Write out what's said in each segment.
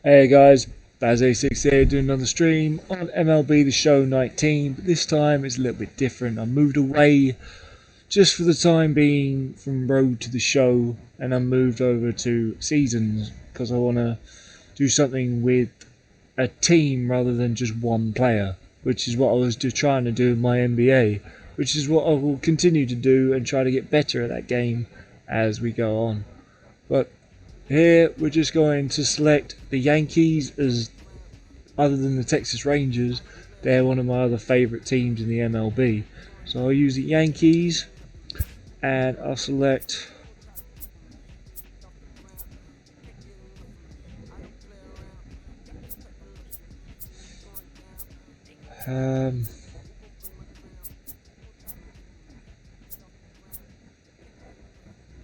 Hey guys, Baz86 here doing another stream on MLB The Show 19, but this time it's a little bit different. I moved away just for the time being from Road to the Show, and I moved over to Seasons because I want to do something with a team rather than just one player, which is what I was trying to do in my NBA, which is what I will continue to do and try to get better at that game as we go on. But here we're just going to select the Yankees, as other than the Texas Rangers, they're one of my other favourite teams in the MLB. So I'll use the Yankees and I'll select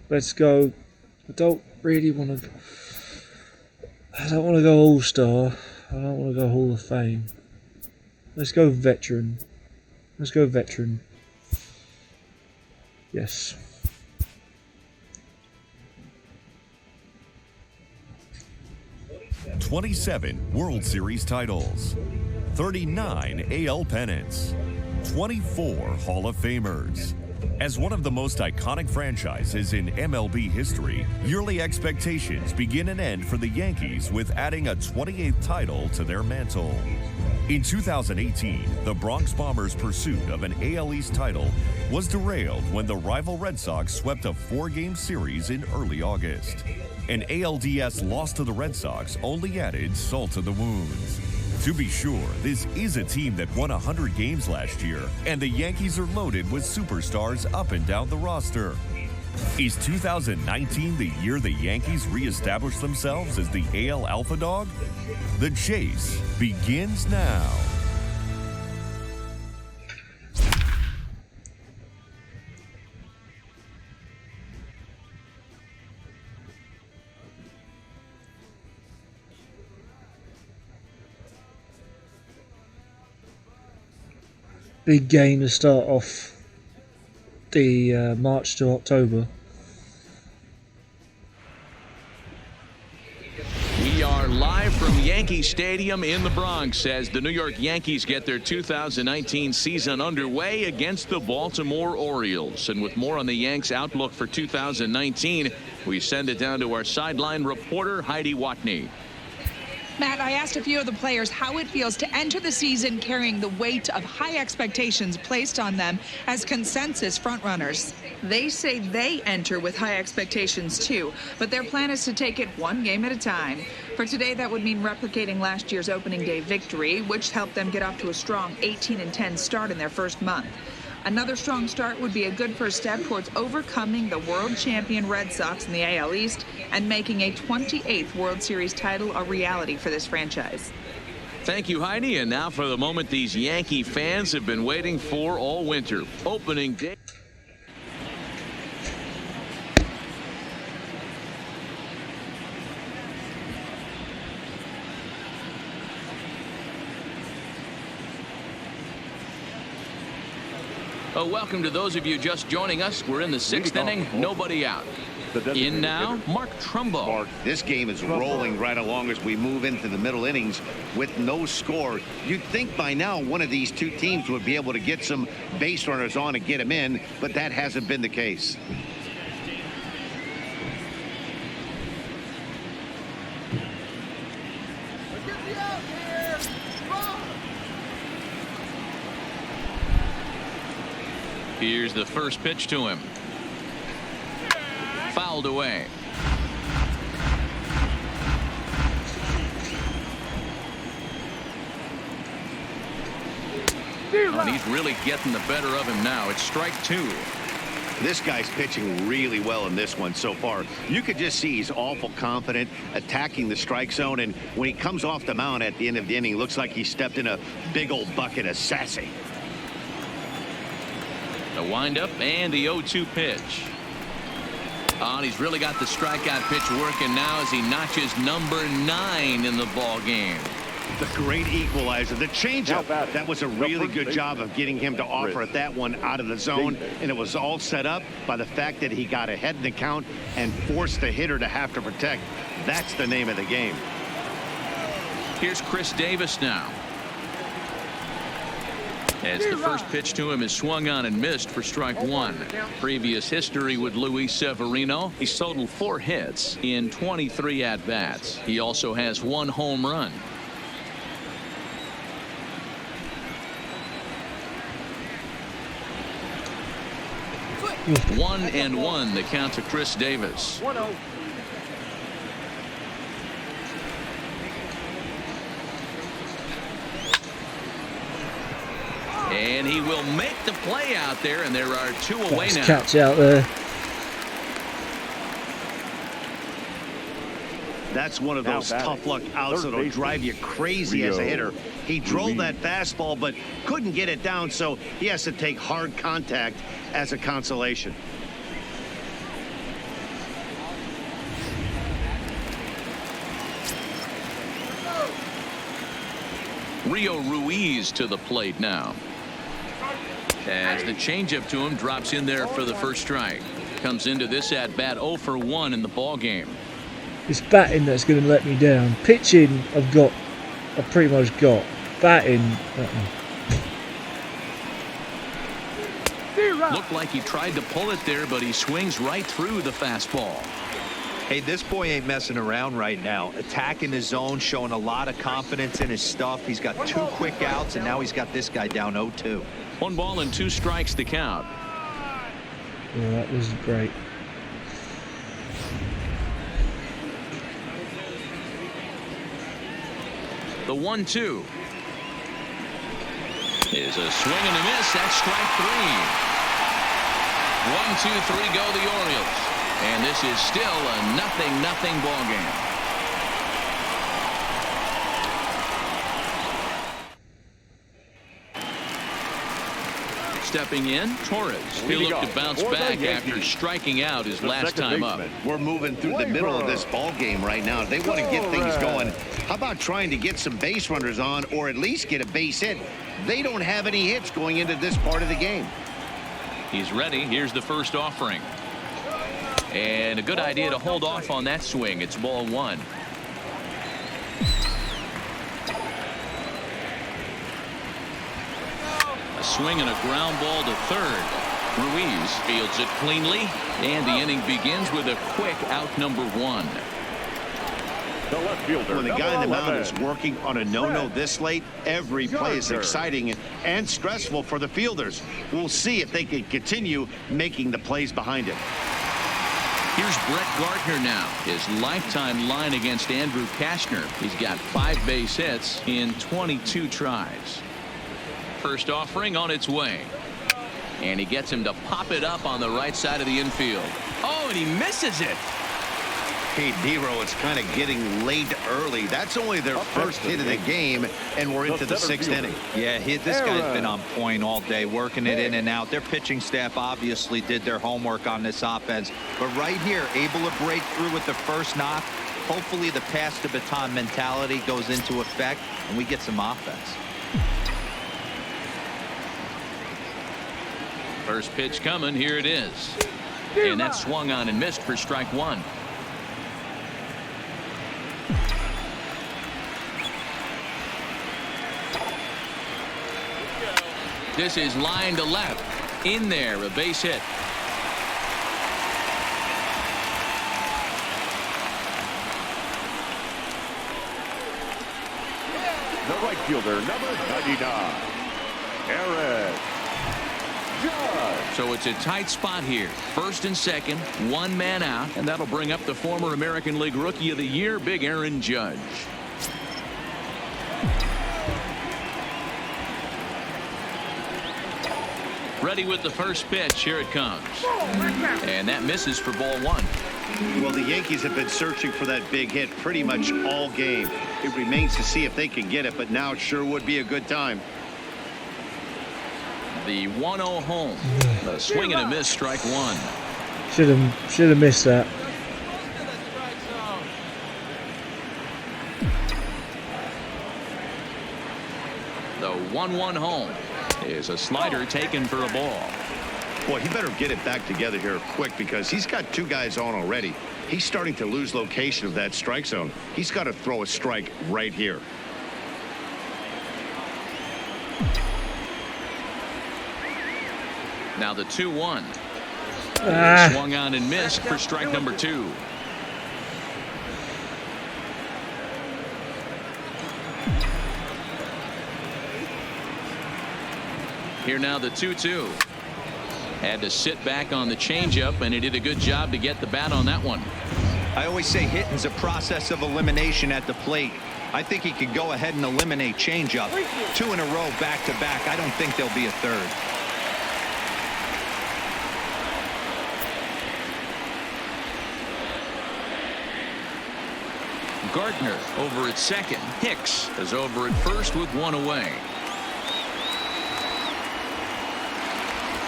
let's go. I don't want to go All-Star. I don't want to go Hall of Fame. Let's go Veteran. Yes. "27 World Series titles, 39 AL pennants, 24 Hall of Famers. As one of the most iconic franchises in MLB history, yearly expectations begin and end for the Yankees with adding a 28th title to their mantle. In 2018, the Bronx Bombers' pursuit of an AL East title was derailed when the rival Red Sox swept a 4-game series in early August. An ALDS loss to the Red Sox only added salt to the wounds. To be sure, this is a team that won 100 games last year, and the Yankees are loaded with superstars up and down the roster. Is 2019 the year the Yankees reestablish themselves as the AL Alpha Dog? The chase begins now. Big game to start off the March to October. We are live from Yankee Stadium in the Bronx as the New York Yankees get their 2019 season underway against the Baltimore Orioles. And with more on the Yanks' outlook for 2019, we send it down to our sideline reporter, Heidi Watney. Matt, I asked a few of the players how it feels to enter the season carrying the weight of high expectations placed on them as consensus frontrunners. They say they enter with high expectations too, but their plan is to take it one game at a time. For today, that would mean replicating last year's opening day victory, which helped them get off to a strong 18-10 start in their first month. Another strong start would be a good first step towards overcoming the world champion Red Sox in the AL East and making a 28th World Series title a reality for this franchise. Thank you, Heidi. And now for the moment these Yankee fans have been waiting for all winter. Opening day. Welcome to those of you just joining us. We're in the 6th inning, nobody out. In now, Mark Trumbo. Mark, this game is rolling right along as we move into the middle innings with no score. You'd think by now one of these two teams would be able to get some base runners on and get them in, but that hasn't been the case. Here's the first pitch to him. Fouled away. And he's really getting the better of him now. It's strike 2. This guy's pitching really well in this one so far. You could just see he's awful confident attacking the strike zone, and when he comes off the mound at the end of the inning, looks like he stepped in a big old bucket of sassy. The windup and the 0-2 pitch. And he's really got the strikeout pitch working now as he notches number 9 in the ball game. The great equalizer, the changeup. That was a really good job of getting him to offer at that one out of the zone, and it was all set up by the fact that he got ahead in the count and forced the hitter to have to protect. That's the name of the game. Here's Chris Davis now. As the first pitch to him is swung on and missed for strike one. Previous history with Luis Severino. He's totaled 4 hits in 23 at-bats. He also has 1 home run. One and one, the count to Chris Davis. 1-0. And he will make the play out there, and there are 2 away Nice now. catch out there. That's one of those tough luck outs that'll drive you crazy as a hitter. He drove that fastball but couldn't get it down, so he has to take hard contact as a consolation. Rio Ruiz to the plate now. As the changeup to him drops in there for the first strike. Comes into this at bat 0 for 1 in the ball game. It's batting that's going to let me down. Pitching, I've pretty much got. Batting, Looked like he tried to pull it there, but he swings right through the fastball. Hey, this boy ain't messing around right now. Attacking his zone, showing a lot of confidence in his stuff. He's got 2 quick outs, and now he's got this guy down 0-2. 1 ball and 2 strikes to count. yeah, that was great. The 1-2 is a swing and a miss. That's strike 3. 1-2-3 go the Orioles. And this is still a 0-0 ball game. Stepping in, Torres. He'll look to bounce back after striking out his last time up. We're moving through the middle of this ball game right now. They want to get things going. How about trying to get some base runners on, or at least get a base hit? They don't have any hits going into this part of the game. He's ready. Here's the first offering. And a good idea to hold off on that swing. It's ball 1. A swing and a ground ball to third. Ruiz fields it cleanly, and the inning begins with a quick out number 1. The left fielder. When the guy in the mound is working on a no-no this late, every play is exciting and stressful for the fielders. We'll see if they can continue making the plays behind him. Here's Brett Gardner now. His lifetime line against Andrew Kashner. He's got 5 base hits in 22 tries. First offering on its way. And he gets him to pop it up on the right side of the infield. Oh, and he misses it. Hey, Nero, it's kind of getting late early. That's only their first hit of the game, and we're into the 6th inning. Yeah, this guy's been on point all day, working it in and out. Their pitching staff obviously did their homework on this offense. But right here, able to break through with the first knock. Hopefully the pass the baton mentality goes into effect, and we get some offense. First pitch coming. Here it is. And that swung on and missed for strike 1. This is line to left. In there, a base hit. The right fielder, number 99, Aaron Judge. So it's a tight spot here. First and second, 1 man out, and that'll bring up the former American League Rookie of the Year, Big Aaron Judge. Ready with the first pitch. Here it comes. And that misses for ball 1. Well, the Yankees have been searching for that big hit pretty much all game. It remains to see if they can get it, but now it sure would be a good time. The 1-0 home. A swing and a miss, strike 1. Should have missed that. The 1-1 home is a slider taken for a ball. Boy, he better get it back together here quick, because he's got 2 guys on already. He's starting to lose location of that strike zone. He's got to throw a strike right here. Now the 2-1. Ah. Swung on and missed for strike number 2. Here now the 2-2. Had to sit back on the changeup, and he did a good job to get the bat on that one. I always say hitting's a process of elimination at the plate. I think he could go ahead and eliminate changeup. 2 in a row back to back. I don't think there'll be a third. Gardner over at second. Hicks is over at first with 1 away.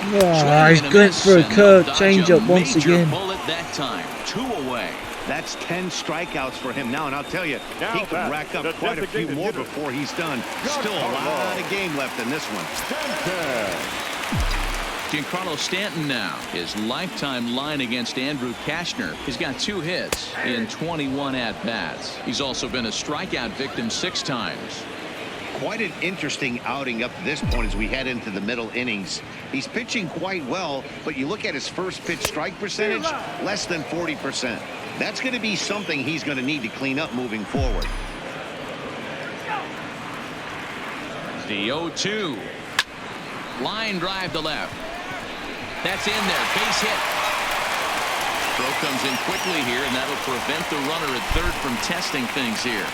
Oh, he's going for a curve changeup once again. Bullet that time. 2 away. That's 10 strikeouts for him now, and I'll tell you, he could rack up quite a few more before he's done. Still a lot of game left in this one. Giancarlo Stanton now. His lifetime line against Andrew Kashner. He's got 2 hits in 21 at-bats. He's also been a strikeout victim 6 times. Quite an interesting outing up to this point as we head into the middle innings. He's pitching quite well, but you look at his first pitch strike percentage, less than 40%. That's going to be something he's going to need to clean up moving forward. The 0-2. Line drive to left. That's in there. Base hit. Throw comes in quickly here, and that'll prevent the runner at third from testing things here.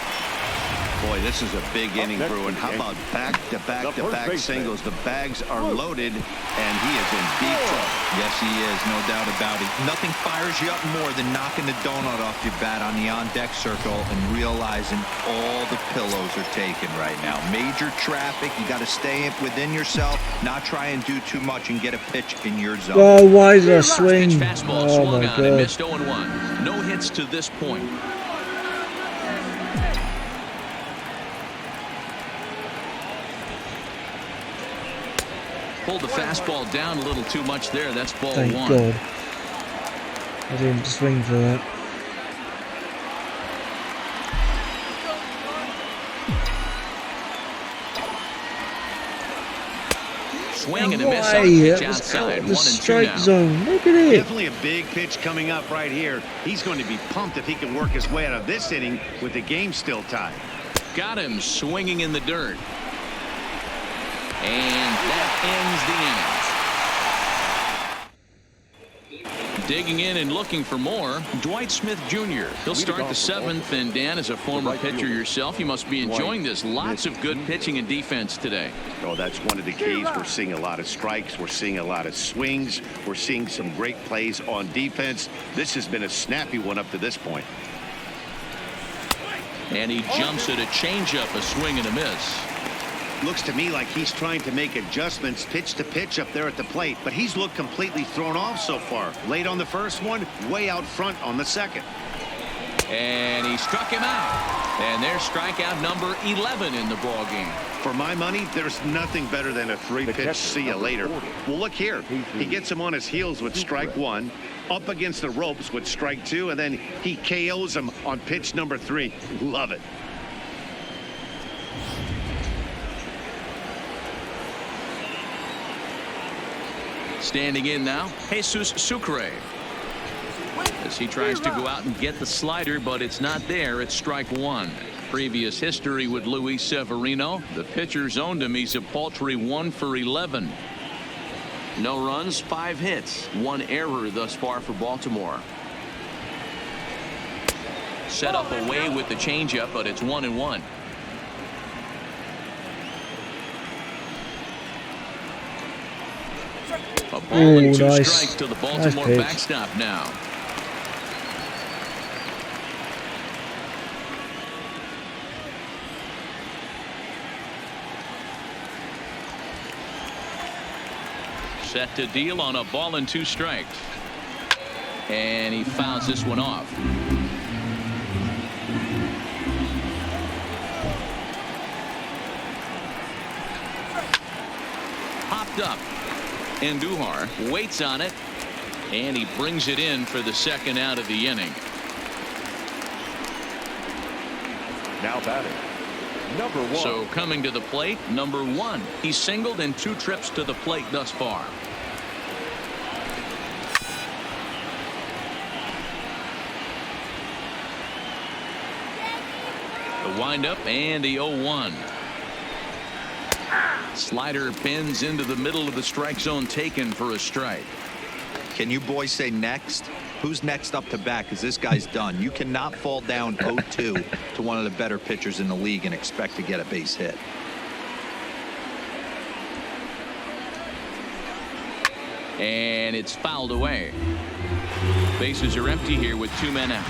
Boy, this is a big inning, Bruin. How about back-to-back-to-back singles? The bags are loaded, and he is in deep trouble. Yes, he is. No doubt about it. Nothing fires you up more than knocking the donut off your bat on the on-deck circle and realizing all the pillows are taken right now. Major traffic. You got to stay within yourself, not try and do too much and get a pitch in your zone. Oh, why did I swing? Fastball Oh swung my on and God. missed 0-1. No hits to this point. Pulled the fastball down a little too much there. That's ball Thank 1. God. I didn't swing for that. Swing and a miss on Why? a pitch That was outside. out of 1 the and 2 strike now. zone. Look at it. Definitely a big pitch coming up right here. He's going to be pumped if he can work his way out of this inning with the game still tied. Got him swinging in the dirt. And that ends the inning. Digging in and looking for more, Dwight Smith Jr. He'll start the 7th, and Dan, as a former pitcher yourself, you must be enjoying this. Lots of good pitching and defense today. Oh, that's one of the keys. We're seeing a lot of strikes. We're seeing a lot of swings. We're seeing some great plays on defense. This has been a snappy one up to this point. And he jumps at a changeup, a swing and a miss. Looks to me like he's trying to make adjustments pitch to pitch up there at the plate, but he's looked completely thrown off so far. Late on the first one, way out front on the second. And he struck him out. And there's strikeout number 11 in the ball game. For my money, there's nothing better than a 3-pitch see you later. Well, look here. He gets him on his heels with strike 1, up against the ropes with strike 2, and then he KOs him on pitch number 3. Love it. Standing in now, Jesus Sucre. As he tries to go out and get the slider, but it's not there. It's strike 1. Previous history with Luis Severino. The pitcher's owned him. He's a paltry 1 for 11. No runs, 5 hits, 1 error thus far for Baltimore. Set up away with the changeup, but it's 1-1. A ball and 2 nice. strikes to the Baltimore Nice pitch. backstop now. Set to deal on a ball and 2 strikes. And he fouls this one off. Popped up. Andujar waits on it, and he brings it in for the 2nd out of the inning. Now batting, number 1. So coming to the plate, number 1. He's singled in 2 trips to the plate thus far. The windup and the 0-1. Slider bends into the middle of the strike zone, taken for a strike. Can you boys say next? Who's next up to bat? Because this guy's done. You cannot fall down 0-2 to one of the better pitchers in the league and expect to get a base hit. And it's fouled away. Bases are empty here with 2 men out.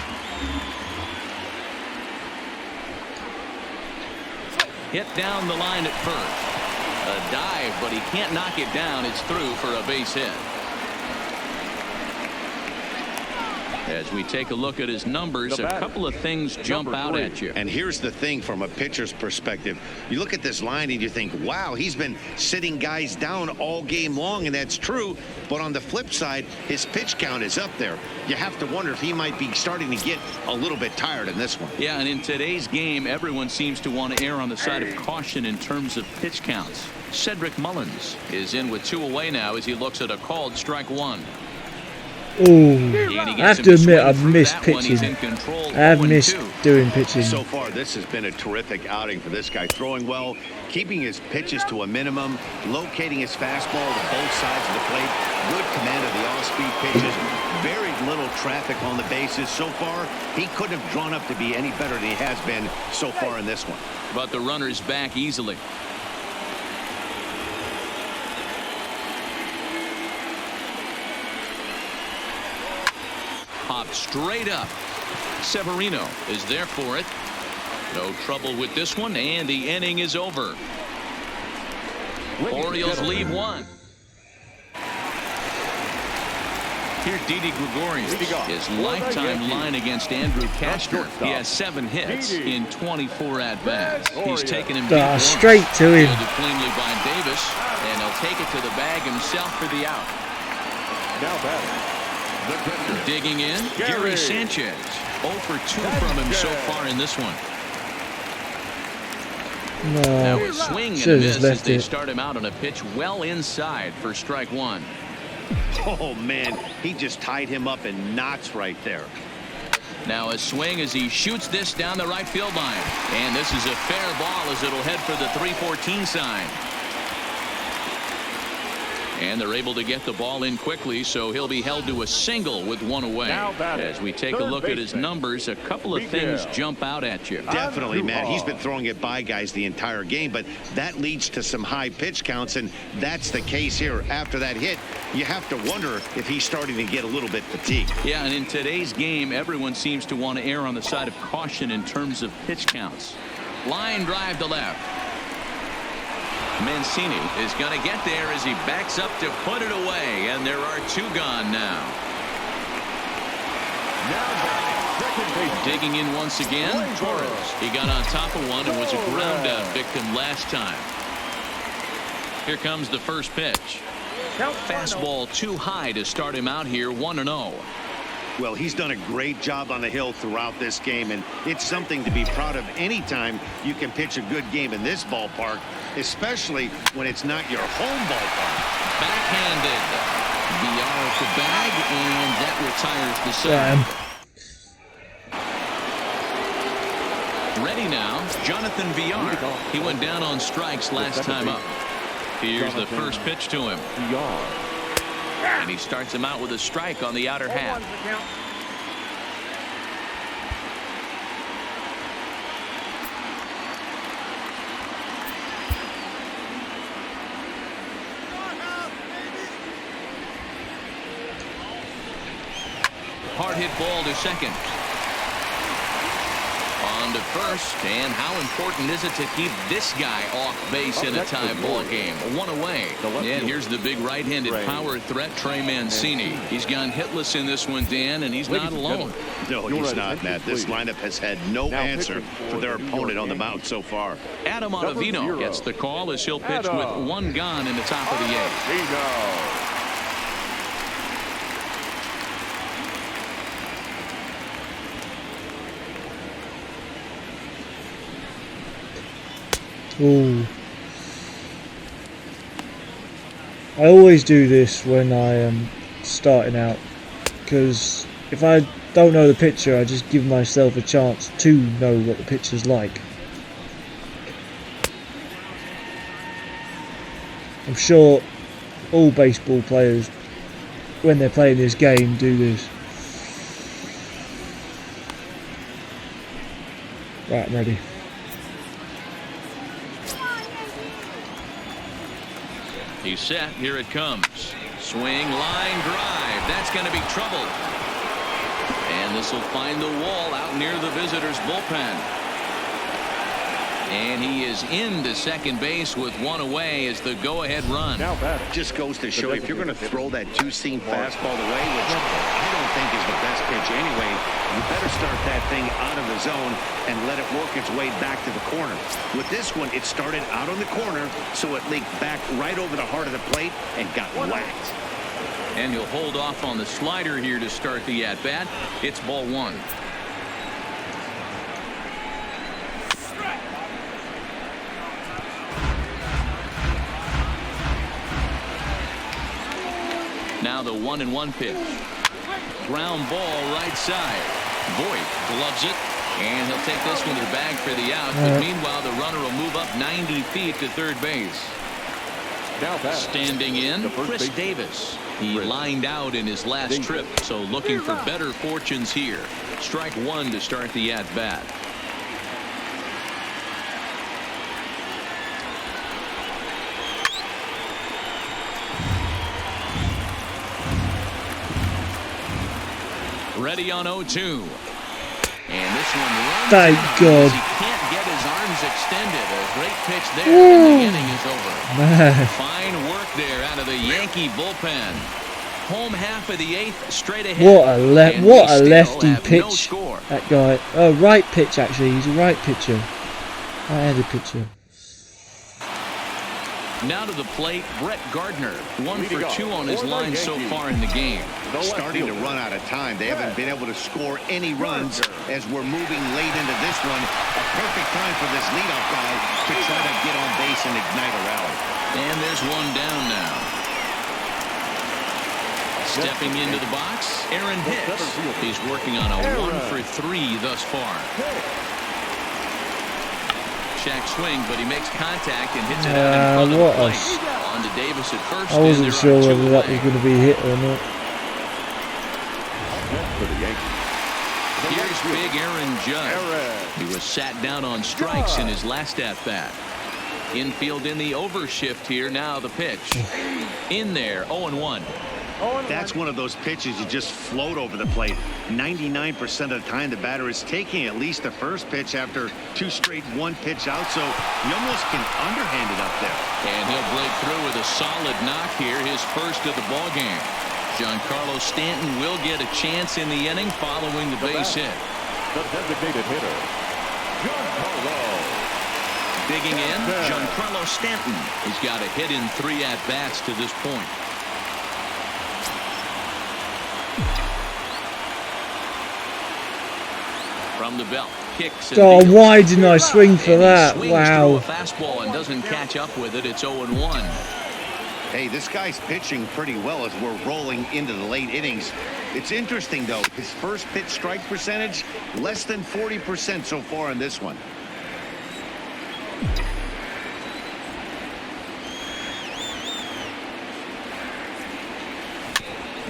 Hit down the line at first. A dive, but he can't knock it down. It's through for a base hit. As we take a look at his numbers, a couple of things jump out at you. And here's the thing from a pitcher's perspective. You look at this line and you think, wow, he's been sitting guys down all game long, and that's true. But on the flip side, his pitch count is up there. You have to wonder if he might be starting to get a little bit tired in this one. Yeah, and in today's game, everyone seems to want to err on the side of caution in terms of pitch counts. Cedric Mullins is in with 2 away now as he looks at a called strike 1. Oh, I have to admit I've missed pitching. I have missed doing pitching. So far, this has been a terrific outing for this guy. Throwing well, keeping his pitches to a minimum, locating his fastball to both sides of the plate. Good command of the off-speed pitches. Very little traffic on the bases. So far, he couldn't have drawn up to be any better than he has been so far in this one. But the runner's back easily. Popped straight up. Severino is there for it. No trouble with this one, and the inning is over. Orioles leave 1. Here's Didi Gregorius. His lifetime line against Andrew Cashner. He has 7 hits in 24 at-bats. He's taken him deep straight to him. Fielded cleanly by Davis, and he'll take it to the bag himself for the out. Now batting. Digging in, Gary Sanchez. 0 for 2 from him so far in this one. No, now a swing and a miss as they start him out on a pitch well inside for strike 1. Oh, man, he just tied him up in knots right there. Now a swing as he shoots this down the right field line. And this is a fair ball as it'll head for the 3-14 sign. And they're able to get the ball in quickly, so he'll be held to a single with 1 away. As we take a look at his numbers, a couple of things jump out at you. Definitely, Matt. He's been throwing it by guys the entire game, but that leads to some high pitch counts, and that's the case here. After that hit, you have to wonder if he's starting to get a little bit fatigued. Yeah, and in today's game, everyone seems to want to err on the side of caution in terms of pitch counts. Line drive to left. Mancini is going to get there as he backs up to put it away, and there are 2 gone now. Digging in once again, Torres. He got on top of one and was a ground out victim last time. Here comes the first pitch. Fastball too high to start him out here, 1-0. Well, he's done a great job on the hill throughout this game, and it's something to be proud of anytime you can pitch a good game in this ballpark, especially when it's not your home ballpark. Backhanded. Villar at the bag, and that retires the side. Ready now, Jonathan Villar. He went down on strikes last time up. Here's the first pitch to him. And he starts him out with a strike on the outer half. Hard hit ball to second. On to first, and how important is it to keep this guy off base in a tie ball game? 1 away. And here's the big right-handed power threat, Trey Mancini. He's gone hitless in this one, Dan, and he's not alone. No, he's not, Matt. This lineup has had no answer for their opponent on the mound so far. Adam Ottavino gets the call as he'll pitch with 1 gone in the top of the 8th. Ooh. I always do this when I am starting out, because if I don't know the pitcher. I just give myself a chance to know what the pitcher's like. I'm sure all baseball players, when they're playing this game, do this. Right, I'm ready. He's set. Here it comes. Swing, line drive. That's going to be trouble. And this will find the wall out near the visitors' bullpen. And he is into second base with one away as the go-ahead run. Now batter. Just goes to show if you're going to throw that two-seam fastball away, which I don't think is the best pitch anyway, you better start that thing out of the zone and let it work its way back to the corner. With this one, it started out on the corner, so it leaked back right over the heart of the plate and got whacked. And he'll hold off on the slider here to start the at-bat. It's ball one. Now the 1-1 pitch. Ground ball right side. Voigt gloves it. And he'll take this one to the bag for the out. But meanwhile, the runner will move up 90 feet to third base. Now standing in, Chris Davis. He lined out in his last trip, so looking for better fortunes here. Strike one to start the at-bat. Ready on 0-2. And this one runs. Thank God. He can't get his arms extended. A great pitch there, and the inning is over. Man. Fine work there out of the Yankee bullpen. Home half of the eighth, straight ahead. What a lefty pitch. That guy. Oh, right pitch actually. He's a right pitcher. Right-handed pitcher. Now to the plate, Brett Gardner. 1 for 2 on his line so far in the game. Starting to run out of time. They haven't been able to score any runs as we're moving late into this one. A perfect time for this leadoff guy to try to get on base and ignite a rally. And there's one down now. Stepping into the box, Aaron Hicks. He's working on a 1 for 3 thus far. Check swing, but he makes contact and hits it out in front of the plate. On to Davis at first. I wasn't sure whether that was going to be hit or not. Here's big Aaron Judge. He was sat down on strikes in his last at-bat. Infield in the overshift here. Now the pitch. In there, 0-1. That's one of those pitches you just float over the plate. 99% of the time the batter is taking at least the first pitch after 2 straight 1-pitch out, so you almost can underhand it up there. And he'll break through with a solid knock here, his first of the ball game. Giancarlo Stanton will get a chance in the inning following the base hit. The designated hitter, Giancarlo. Digging in, Giancarlo Stanton. He's got a hit in 3 at-bats to this point. From the belt, kicks. Oh, why didn't I swing for that? Wow. A fastball and doesn't catch up with it. It's 0-1. Hey, this guy's pitching pretty well as we're rolling into the late innings. It's interesting, though. His first pitch strike percentage, less than 40% so far in this one.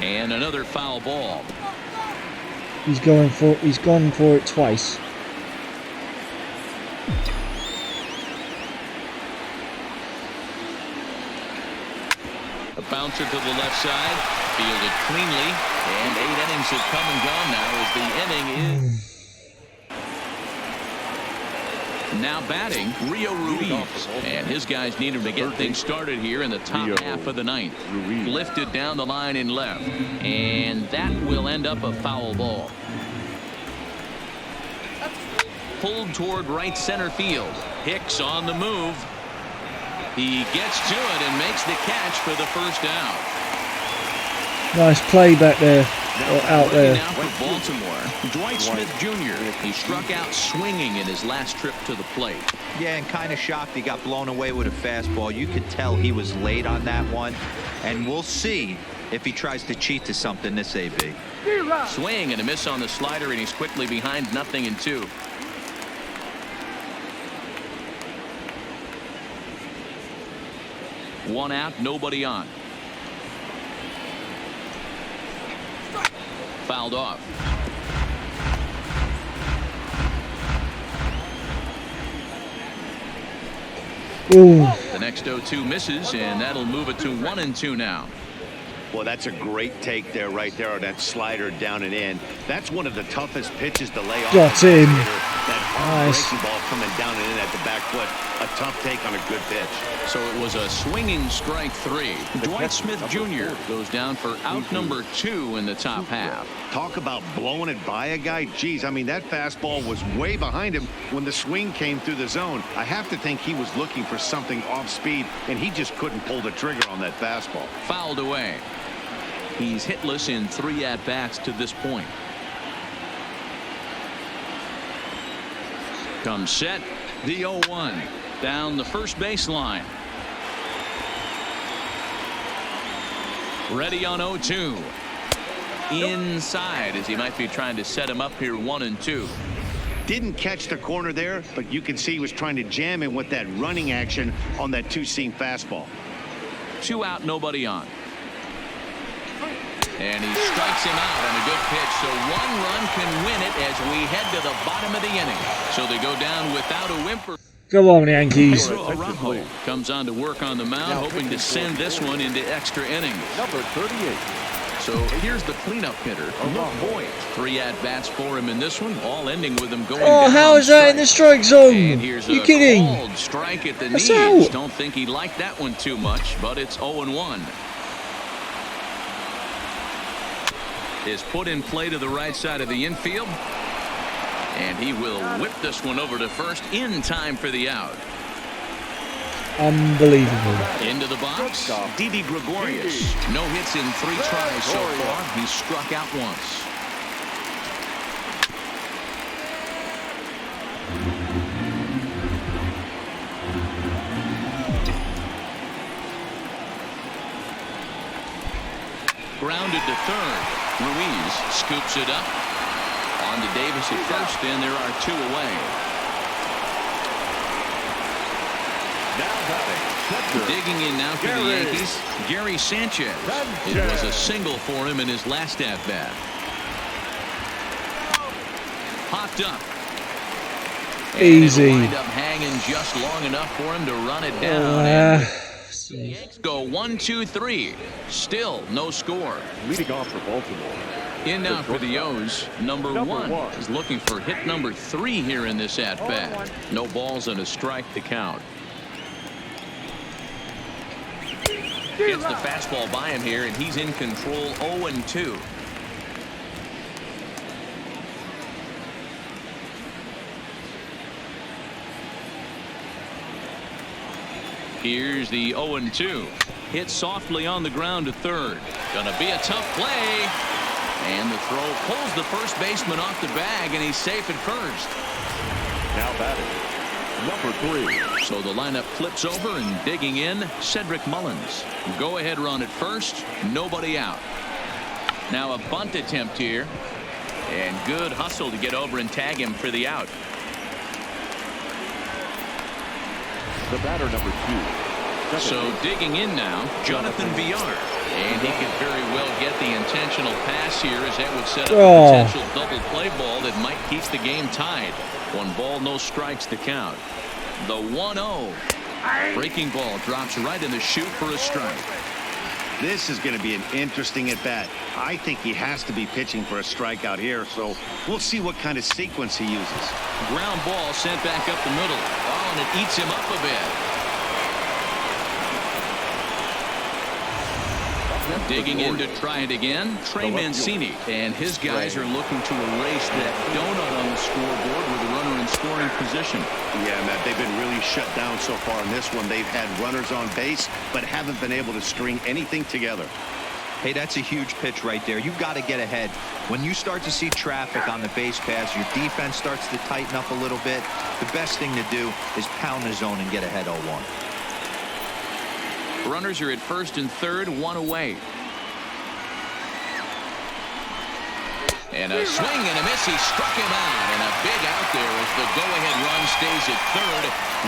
And another foul ball. He's gone for it twice. A bouncer to the left side, fielded cleanly, and 8 innings have come and gone now as the inning is. Now batting, Rio Ruiz, and his guys need him to get things started here in the top half of the ninth. Lifted down the line in left, and that will end up a foul ball. Pulled toward right center field. Hicks on the move. He gets to it and makes the catch for the first out. Nice play back there, or out there. Now for Baltimore, Dwight Smith Jr. He struck out swinging in his last trip to the plate. Yeah, and kind of shocked he got blown away with a fastball. You could tell he was late on that one, and we'll see if he tries to cheat to something this AB. Swing and a miss on the slider, and he's quickly behind 0-2. One out, nobody on. Fouled off. Ooh. The next 0-2 misses, and that'll move it to 1-2 now. Well, that's a great take there, right there on that slider down and in. That's one of the toughest pitches to lay off. Got him. That Nice. breaking ball coming down and in at the back foot. A tough take on a good pitch. So it was a swinging strike 3. Dwight Smith Jr. goes down for out number 2 in the top half. Talk about blowing it by a guy. Geez, I mean, that fastball was way behind him when the swing came through the zone. I have to think he was looking for something off speed, and he just couldn't pull the trigger on that fastball. Fouled away. He's hitless in 3 at-bats to this point. Comes set. The 0-1 down the first baseline. Ready on 0-2. Inside, as he might be trying to set him up here 1-2. Didn't catch the corner there, but you can see he was trying to jam him with that running action on that two-seam fastball. 2 out, nobody on. And he strikes him out on a good pitch, so 1 run can win it as we head to the bottom of the inning. So they go down without a whimper. Go on, Yankees. Araujo comes on to work on the mound, hoping to send this one into extra innings. Number 38. So here's the cleanup hitter, Luke Voigt. 3 at-bats for him in this one, all ending with him going Oh, down how on is that in the strike zone? And here's You a kidding? called strike at the That's knees. out. Don't think he liked that one too much, but it's 0-1. Is put in play to the right side of the infield. And he will whip this one over to first in time for the out. Unbelievable. Into the box, Didi Gregorius. No hits in 3 tries so far. He's struck out once. Grounded to third. Ruiz scoops it up. On to Davis at first, and there are 2 away. Digging in now for the Yankees, Gary Sanchez. It was a single for him in his last at-bat. Popped up. Easy. And it'll wind up hanging just long enough for him to run it down. And the Yanks go 1-2-3. Still no score. Leading off for Baltimore. In now for the O's, number one is looking for hit number 3 here in this at-bat. No balls and a strike to count. Gets the fastball by him here, and he's in control 0-2. Here's the 0-2. Hit softly on the ground to third. Gonna be a tough play. And the throw pulls the first baseman off the bag, and he's safe at first. Now batting, number 3. So the lineup flips over, and digging in, Cedric Mullins. Go ahead run at first, nobody out. Now a bunt attempt here, and good hustle to get over and tag him for the out. The batter, number 2. So digging in now, Jonathan Villar. And he could very well get the intentional pass here, as that would set up a potential double play ball that might keep the game tied. 1 ball, no strikes to count. The 1-0. Breaking ball drops right in the chute for a strike. This is going to be an interesting at-bat. I think he has to be pitching for a strikeout here, so we'll see what kind of sequence he uses. Ground ball sent back up the middle. Oh, and it eats him up a bit. Digging in to try it again, Trey Mancini, and his guys are looking to erase that donut on the scoreboard with a runner in scoring position. Yeah, Matt, they've been really shut down so far in this one. They've had runners on base, but haven't been able to string anything together. Hey, that's a huge pitch right there. You've got to get ahead. When you start to see traffic on the base paths, your defense starts to tighten up a little bit. The best thing to do is pound the zone and get ahead 0-1. Runners are at first and third, 1 away. And a swing and a miss. He struck him out. And a big out there as the go-ahead run stays at third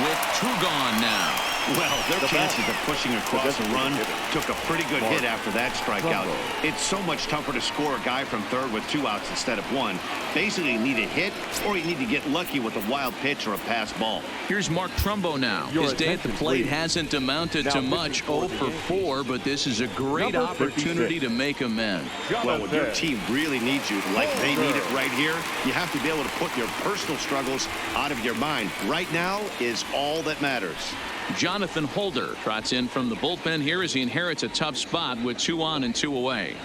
with 2 gone now. Well, their chances of pushing across the run took a pretty good hit after that strikeout. It's so much tougher to score a guy from third with 2 outs instead of 1. Basically, you need a hit or you need to get lucky with a wild pitch or a pass ball. Here's Mark Trumbo now. His day at the plate hasn't amounted to much. 0 for 4, but this is a great opportunity to make amends. Well, when your team really needs you, like they need it right here, you have to be able to put your personal struggles out of your mind. Right now is all that matters. Jonathan Holder trots in from the bullpen here as he inherits a tough spot with 2 on and 2 away.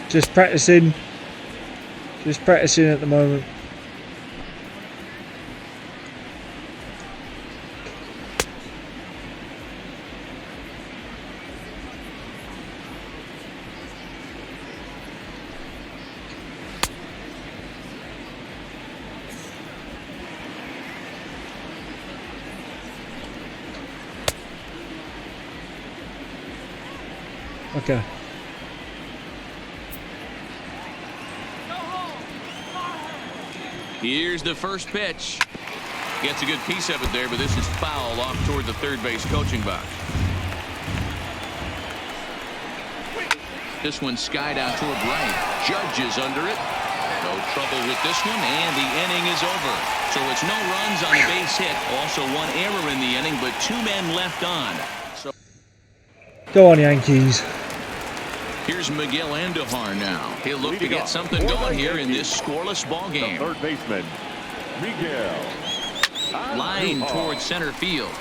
Just practicing at the moment. Okay. Here's the first pitch. Gets a good piece of it there, but this is foul off toward the third base coaching box. This one skied out toward right. Judge is under it. No trouble with this one, and the inning is over. So it's no runs on a base hit. Also 1 error in the inning, but 2 men left on. So Go on, Yankees. here's Miguel Andujar now. He'll look to get something going here in this scoreless ball game. Third baseman, Miguel. Line towards center field.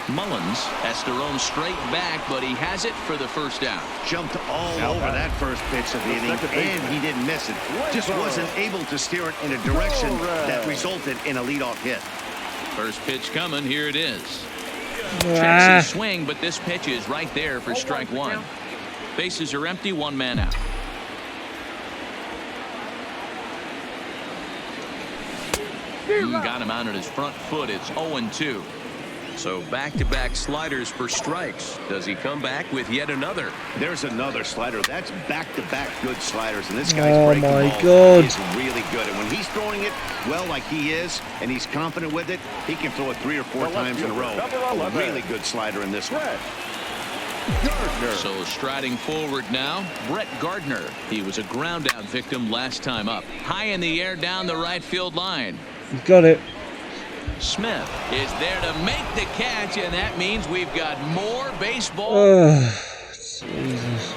Mullins has to roam straight back, but he has it for the first out. Jumped all over that first pitch of the inning, and he didn't miss it. Just wasn't able to steer it in a direction that resulted in a leadoff hit. First pitch coming. Here it is. Tracy swing, but this pitch is right there for strike 1. Bases are empty. 1 man out. Got him out at his front foot. It's 0-2. So back-to-back sliders for strikes. Does he come back with yet another? There's another slider. That's back-to-back good sliders, and this guy's breaking ball God. is really good. And when he's throwing it well like he is, and he's confident with it, he can throw it 3 or 4 times in a row. A really good slider in this one. So striding forward now, Brett Gardner. He was a ground-out victim last time up. High in the air down the right field line. You've got it. Smith is there to make the catch, and that means we've got more baseball. Jesus.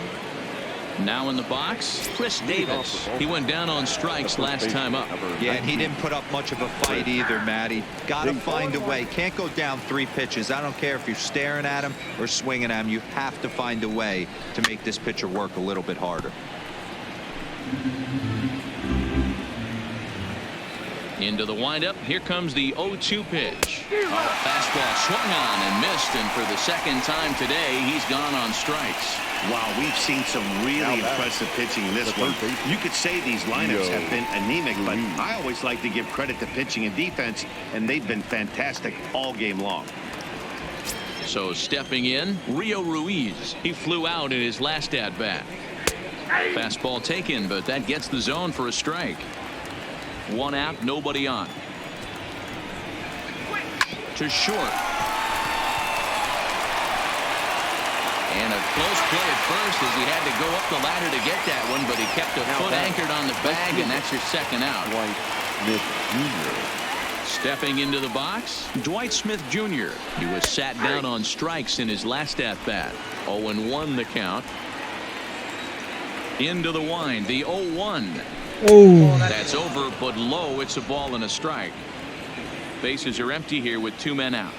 Now in the box, Chris Davis. He went down on strikes last time up. Yeah, and he didn't put up much of a fight either, Matty. Got to find a way. Can't go down 3 pitches. I don't care if you're staring at him or swinging at him. You have to find a way to make this pitcher work a little bit harder. Into the windup. Here comes the 0-2 pitch. Fastball swung on and missed, and for the second time today, he's gone on strikes. Wow, we've seen some really impressive pitching in this one. You could say these lineups have been anemic, but I always like to give credit to pitching and defense, and they've been fantastic all game long. So stepping in, Rio Ruiz. He flew out in his last at-bat. Fastball taken, but that gets the zone for a strike. 1 out, nobody on. To short. And a close play at first as he had to go up the ladder to get that one, but he kept a foot anchored on the bag, and that's your second out. Dwight Smith Jr. Stepping into the box, Dwight Smith Jr. He was sat down on strikes in his last at-bat. 0-1 the count. Into the wind, the 0-1. Oh, That's over, but low. It's a ball and a strike. Bases are empty here with 2 men out.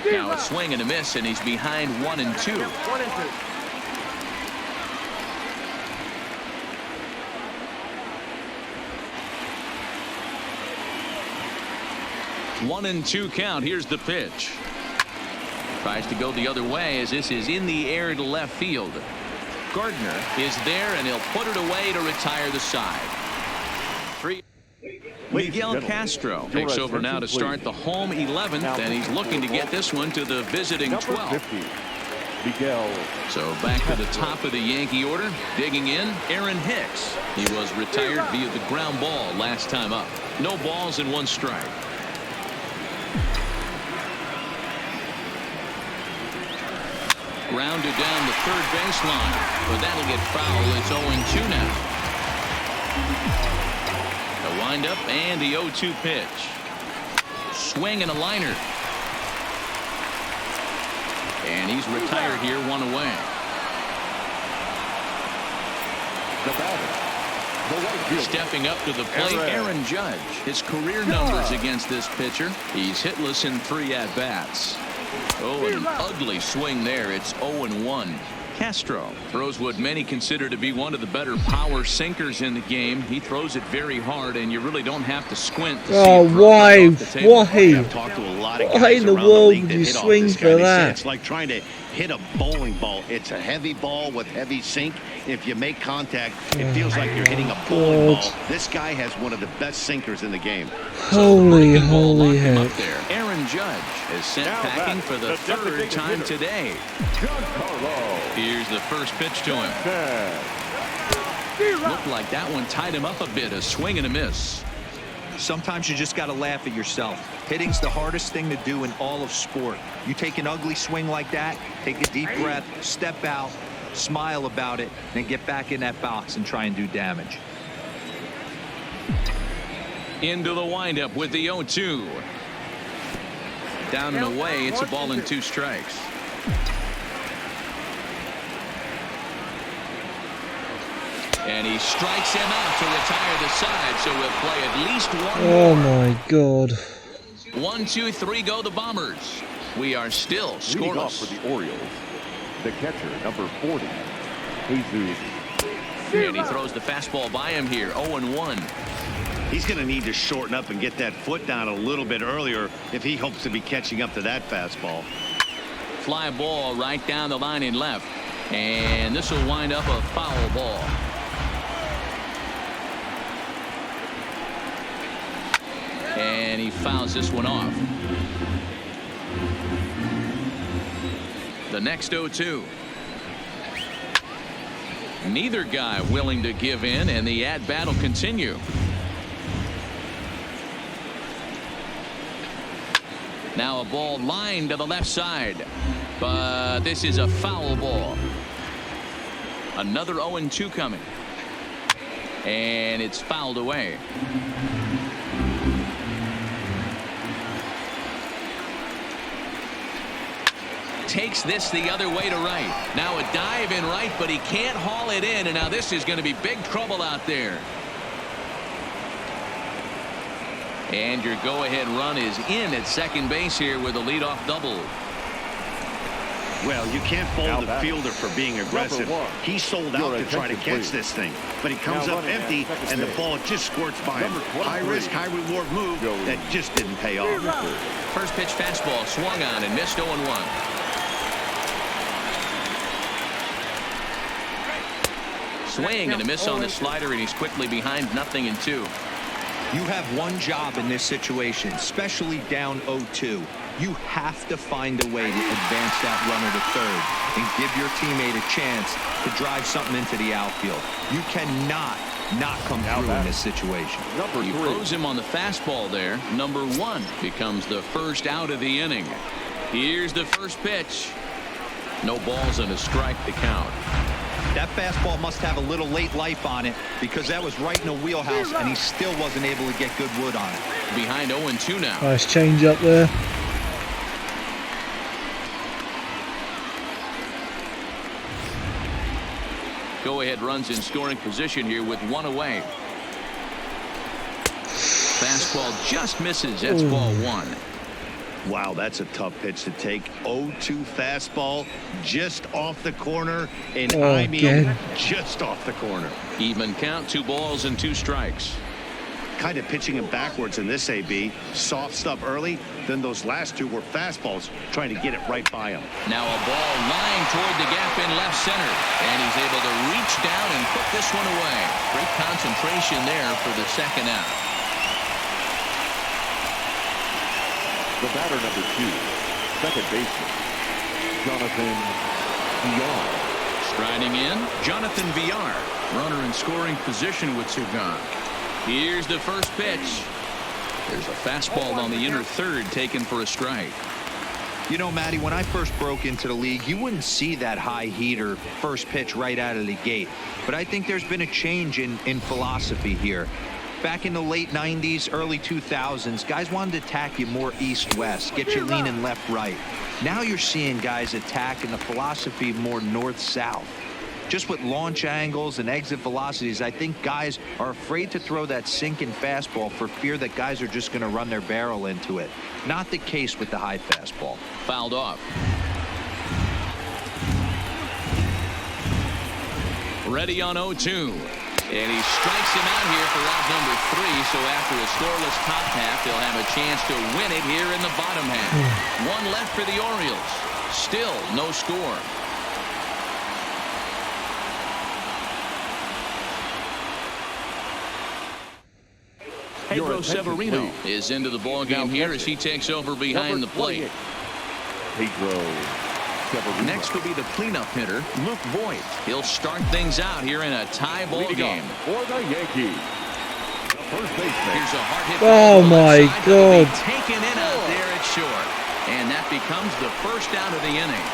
Now a swing and a miss, and he's behind 1-2. 1-2 count. Here's the pitch. Tries to go the other way as this is in the air to left field. Gardner is there, and he'll put it away to retire the side. Miguel Castro takes over now to start the home 11th, and he's looking to get this one to the visiting 12th. Miguel. So back to the top of the Yankee order. Digging in, Aaron Hicks. He was retired via the ground ball last time up. No balls and 1 strike. Grounded down the third baseline, but that'll get foul. It's 0-2 now. The windup and the 0-2 pitch. Swing and a liner. And he's retired here, 1 away. The batter, the right fielder. Stepping up to the plate, Aaron Judge. His career numbers against this pitcher. He's hitless in 3 at-bats. Oh, an ugly swing there. It's 0-1. Castro throws what many consider to be one of the better power sinkers in the game. He throws it very hard, and you really don't have to squint to see it why? off the table. I've talked to a lot of Why guys in the around world league would that you hit off swing this for guy. They say that? it's like trying to hit a bowling ball. It's a heavy ball with heavy sink. If you make contact, it feels like you're hitting a bowling ball. This guy has one of the best sinkers in the game. Holy heck. Aaron Judge is sent packing for the 3rd time today. Here's the first pitch to him. Looked like that one tied him up a bit. A swing and a miss. Sometimes you just got to laugh at yourself. Hitting's the hardest thing to do in all of sport. You take an ugly swing like that, take a deep breath, step out, smile about it, then get back in that box and try and do damage. Into the windup with the 0-2. Down and away. It's a ball and 2 strikes. And he strikes him out to retire the side, so we'll play at least 1 more. Oh my God. 1, 2, 3 go the Bombers. We are still Leading off scoreless. for the Orioles, the catcher, number 40, Jesus. And he throws the fastball by him here. 0-1. He's going to need to shorten up and get that foot down a little bit earlier if he hopes to be catching up to that fastball. Fly ball right down the line in left. And this will wind up a foul ball. And he fouls this one off. The next 0-2. Neither guy willing to give in, and the at-bat will continue. Now a ball lined to the left side, but this is a foul ball. Another 0-2 coming, and it's fouled away. Takes this the other way to right. Now a dive in right, but he can't haul it in, and now this is going to be big trouble out there. And your go-ahead run is in at second base here with a leadoff double. Well, you can't fault the fielder for being aggressive. He sold out to try to catch this thing, but he comes up empty, and the ball just squirts by him. High risk, high reward move that just didn't pay off. First pitch fastball swung on and missed 0-1. Swing and a miss on the slider, and he's quickly behind 0-2. You have one job in this situation, especially down 0-2. You have to find a way to advance that runner to third and give your teammate a chance to drive something into the outfield. You cannot not come through in this situation. He throws him on the fastball there. Number 1 becomes the first out of the inning. Here's the first pitch. No balls and a strike to count. That fastball must have a little late life on it because that was right in the wheelhouse, and he still wasn't able to get good wood on it. Behind 0-2 now. Nice change up there. Go-ahead runs in scoring position here with 1 away. Fastball just misses. That's ball 1. Wow, that's a tough pitch to take. 0-2 fastball just off the corner, and I mean just off the corner. Even count, 2 balls and 2 strikes. Kind of pitching him backwards in this AB. Soft stuff early, then those last 2 were fastballs trying to get it right by him. Now a ball lying toward the gap in left center, and he's able to reach down and put this one away. Great concentration there for the second out. The batter, number 2, second baseman, Jonathan VR. Striding in, Jonathan VR. Runner in scoring position with two gone. Here's the first pitch. There's a fastball on the inner third taken for a strike. You know, Matty, when I first broke into the league, you wouldn't see that high heater first pitch right out of the gate. But I think there's been a change in philosophy here. Back in the late 90s, early 2000s, guys wanted to attack you more east-west, get you leaning left-right. Now you're seeing guys attack in the philosophy more north-south. Just with launch angles and exit velocities, I think guys are afraid to throw that sinking fastball for fear that guys are just going to run their barrel into it. Not the case with the high fastball. Fouled off. Ready on 0-2. And he strikes him out here for out number 3. So after a scoreless top half, they'll have a chance to win it here in the bottom half. One left for the Orioles. Still no score. Pedro Severino is into the ballgame here as he takes over behind the plate. Pedro Severino. Next will be the cleanup hitter, Luke Voigt. He'll start things out here in a tie ball game. For the Yankees, the first baseman. Here's a hard hit. Oh my God. Taken in out there at short. And that becomes the first out of the inning.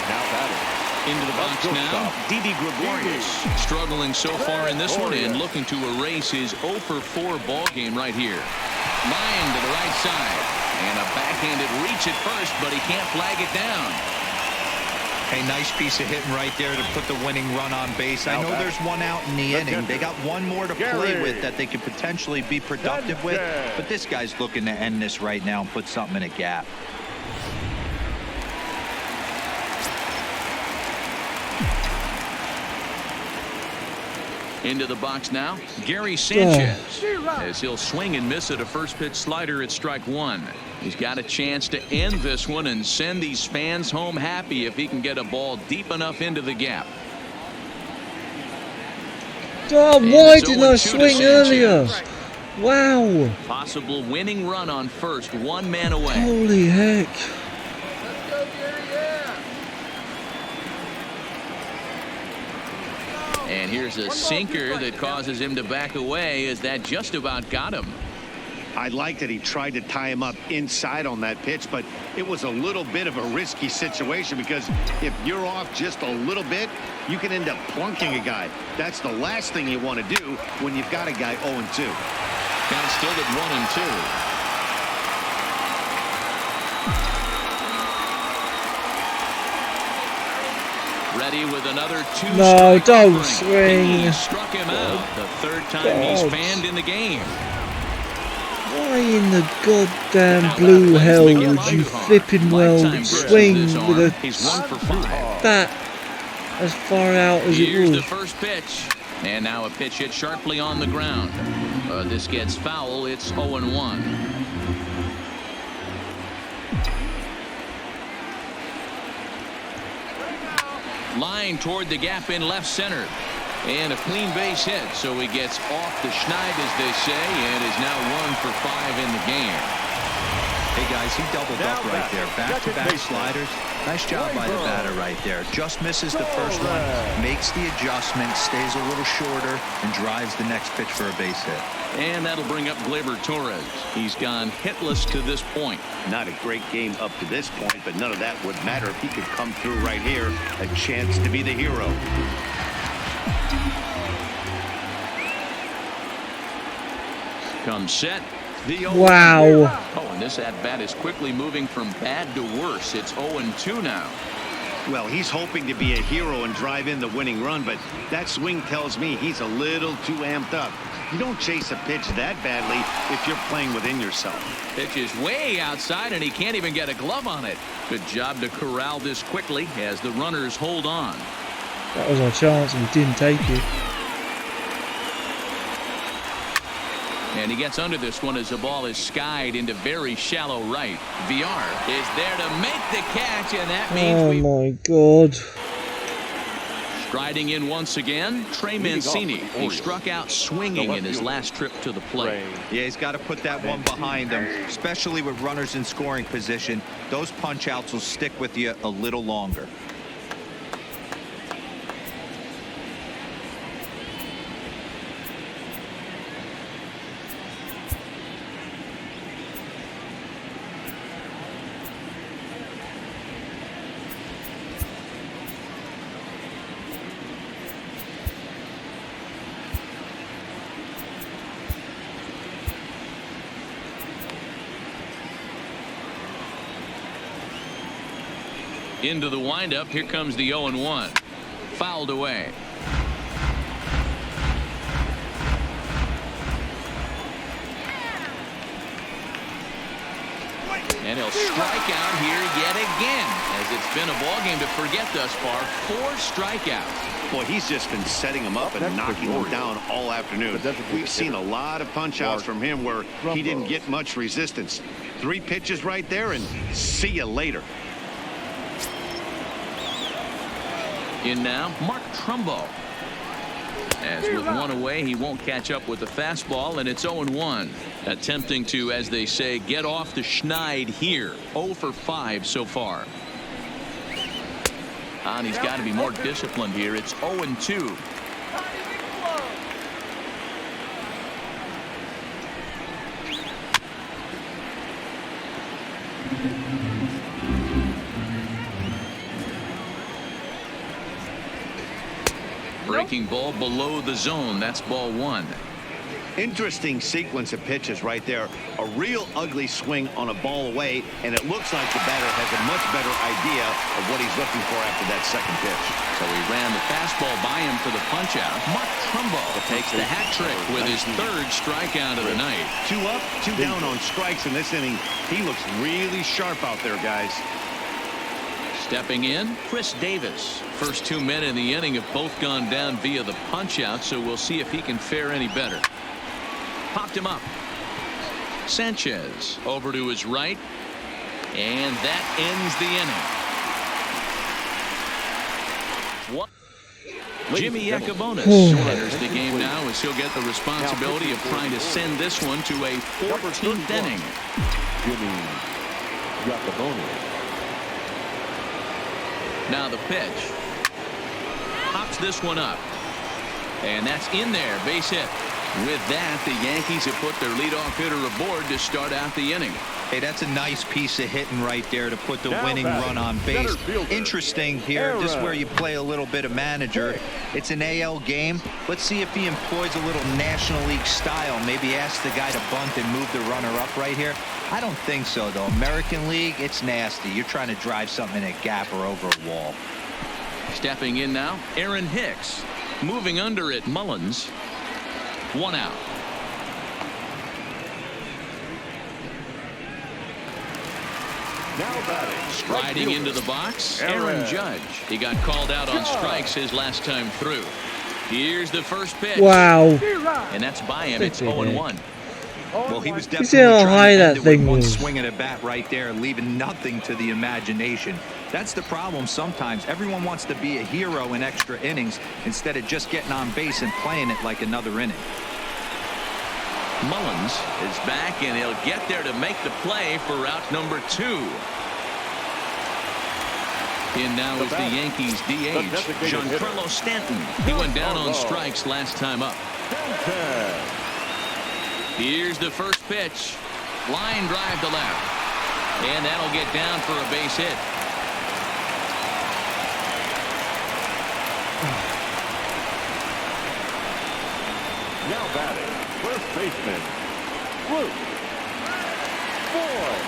Now batting. Into the box now, Didi Gregorius. Struggling so far in this one and looking to erase his 0 for 4 ball game right here. Line to the right side. And a backhanded reach at first, but he can't flag it down. A nice piece of hitting right there to put the winning run on base. I know there's one out in the inning. They got one more to play with that they could potentially be productive with. But this guy's looking to end this right now and put something in a gap. Into the box now, Gary Sanchez, as he'll swing and miss at a first pitch slider at strike 1. He's got a chance to end this one and send these fans home happy if he can get a ball deep enough into the gap. Oh, why didn't I swing earlier? Wow. Possible winning run on first, one man away. Holy heck. And here's a sinker that causes him to back away as that just about got him. I like that he tried to tie him up inside on that pitch, but it was a little bit of a risky situation because if you're off just a little bit, you can end up plunking a guy. That's the last thing you want to do when you've got a guy 0-2. Count still at 1-2. Ready with another 2. No, don't swing. He struck him out the third time he's fanned in the game. Why in the goddamn blue hell would you flipping well swing with a bat as far out as it Here's was? the first pitch. And now a pitch hit sharply on the ground. This gets foul. It's 0-1. Line toward the gap in left center. And a clean base hit, so he gets off the schneid, as they say, and is now 1 for 5 in the game. Hey, guys, he doubled up right there. Back-to-back sliders. Nice job by the batter right there. Just misses the first one, makes the adjustment, stays a little shorter, and drives the next pitch for a base hit. And that'll bring up Gleyber Torres. He's gone hitless to this point. Not a great game up to this point, but none of that would matter if he could come through right here. A chance to be the hero. Comes set. The Wow. Oh, and this at-bat is quickly moving from bad to worse. It's 0-2 now. Well, he's hoping to be a hero and drive in the winning run, but that swing tells me he's a little too amped up. You don't chase a pitch that badly if you're playing within yourself. Pitch is way outside, and he can't even get a glove on it. Good job to corral this quickly as the runners hold on. That was our chance and we didn't take it. And he gets under this one as the ball is skied into very shallow right. VR is there to make the catch, and that means my God. Striding in once again, Trey Mancini. He struck out swinging in his last trip to the plate. Yeah, he's got to put that one behind him, especially with runners in scoring position. Those punch outs will stick with you a little longer. Into the windup. Here comes the 0-1. Fouled away. And he'll strike out here yet again, as it's been a ball game to forget thus far. 4 strikeouts. Boy, he's just been setting them up and knocking them down all afternoon. We've seen a lot of punch outs from him where he didn't get much resistance. 3 pitches right there, and see you later. In now, Mark Trumbo. As with 1 away, he won't catch up with the fastball, and it's 0-1. Attempting to, as they say, get off the schneid here. 0 for 5 so far. And he's got to be more disciplined here. It's 0-2. Breaking ball below the zone. That's ball 1. Interesting sequence of pitches right there. A real ugly swing on a ball away, and it looks like the batter has a much better idea of what he's looking for after that second pitch. So he ran the fastball by him for the punch out. Mark Trumbo takes the hat trick with his 3rd strikeout of the night. 2 up, 2 down on strikes in this inning. He looks really sharp out there, guys. Stepping in, Chris Davis. First 2 men in the inning have both gone down via the punch out, so we'll see if he can fare any better. Popped him up. Sanchez over to his right, and that ends the inning. What? Jimmy Yankess enters the game now, as he'll get the responsibility of trying to send this one to a 14th inning. Jimmy Yankess. Now the pitch. Pops this one up. And that's in there. Base hit. With that, the Yankees have put their leadoff hitter aboard to start out the inning. Hey, that's a nice piece of hitting right there to put the winning run on base. Interesting here. This is where you play a little bit of manager. It's an AL game. Let's see if he employs a little National League style. Maybe ask the guy to bunt and move the runner up right here. I don't think so, though. American League, it's nasty. You're trying to drive something in a gap or over a wall. Stepping in now, Aaron Hicks. Moving under it, Mullins. 1 out. Now batting. Striding into the box, Aaron Judge. He got called out on strikes his last time through. Here's the first pitch. Wow. And that's by him. It's 0-1. Well, he was See definitely how trying high to that end it thing with one was. swing at a bat right there, leaving nothing to the imagination. That's the problem sometimes. Everyone wants to be a hero in extra innings instead of just getting on base and playing it like another inning. Mullins is back, and he'll get there to make the play for route number 2. In now is the Yankees DH, Giancarlo Stanton. He went down on strikes last time up. Here's the first pitch. Line drive to left. And that'll get down for a base hit. Now batting, first baseman, Luke Voigt.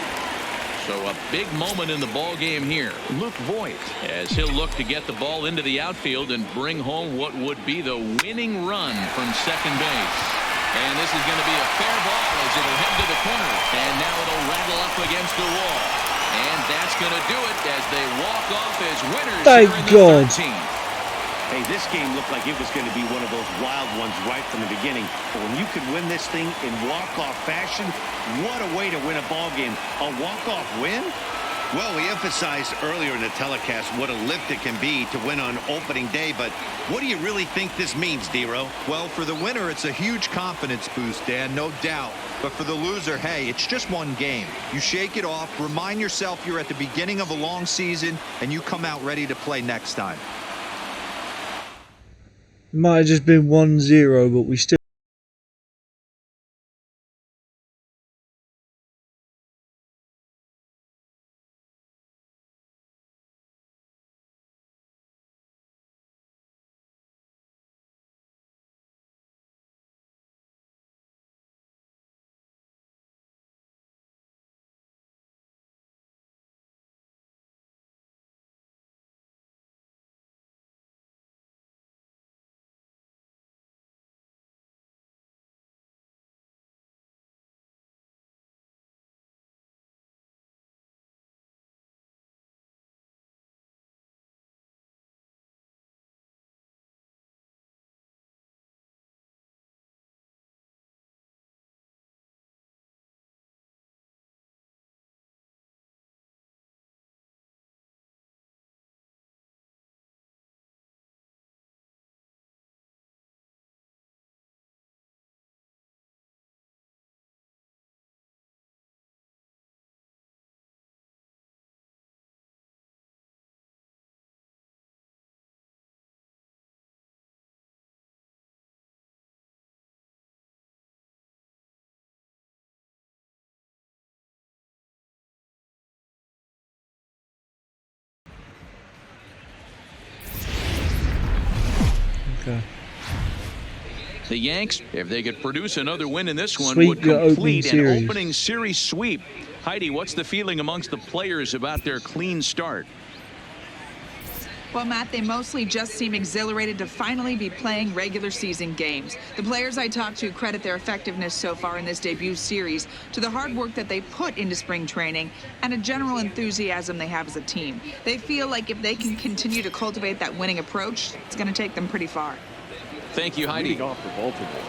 So a big moment in the ball game here. Luke Voigt, as he'll look to get the ball into the outfield and bring home what would be the winning run from second base. And this is going to be a fair ball as it'll head to the corner. And now it'll rattle up against the wall. And that's going to do it as they walk off as winners. Thank here in the God. 13th. Hey, this game looked like it was going to be one of those wild ones right from the beginning. But when you could win this thing in walk-off fashion, what a way to win a ball game. A walk-off win? Well, we emphasized earlier in the telecast what a lift it can be to win on opening day, but what do you really think this means, D-Row? Well, for the winner, it's a huge confidence boost, Dan, no doubt. But for the loser, hey, it's just one game. You shake it off, remind yourself you're at the beginning of a long season, and you come out ready to play next time. Might have just been 1-0, but we still Okay. The Yanks, if they could produce another win in this one, Sweep would your complete an series. opening series sweep. Heidi, what's the feeling amongst the players about their clean start? Well, Matt, they mostly just seem exhilarated to finally be playing regular season games. The players I talked to credit their effectiveness so far in this debut series to the hard work that they put into spring training and a general enthusiasm they have as a team. They feel like if they can continue to cultivate that winning approach, it's going to take them pretty far. Thank you, Heidi. Leading off for Baltimore.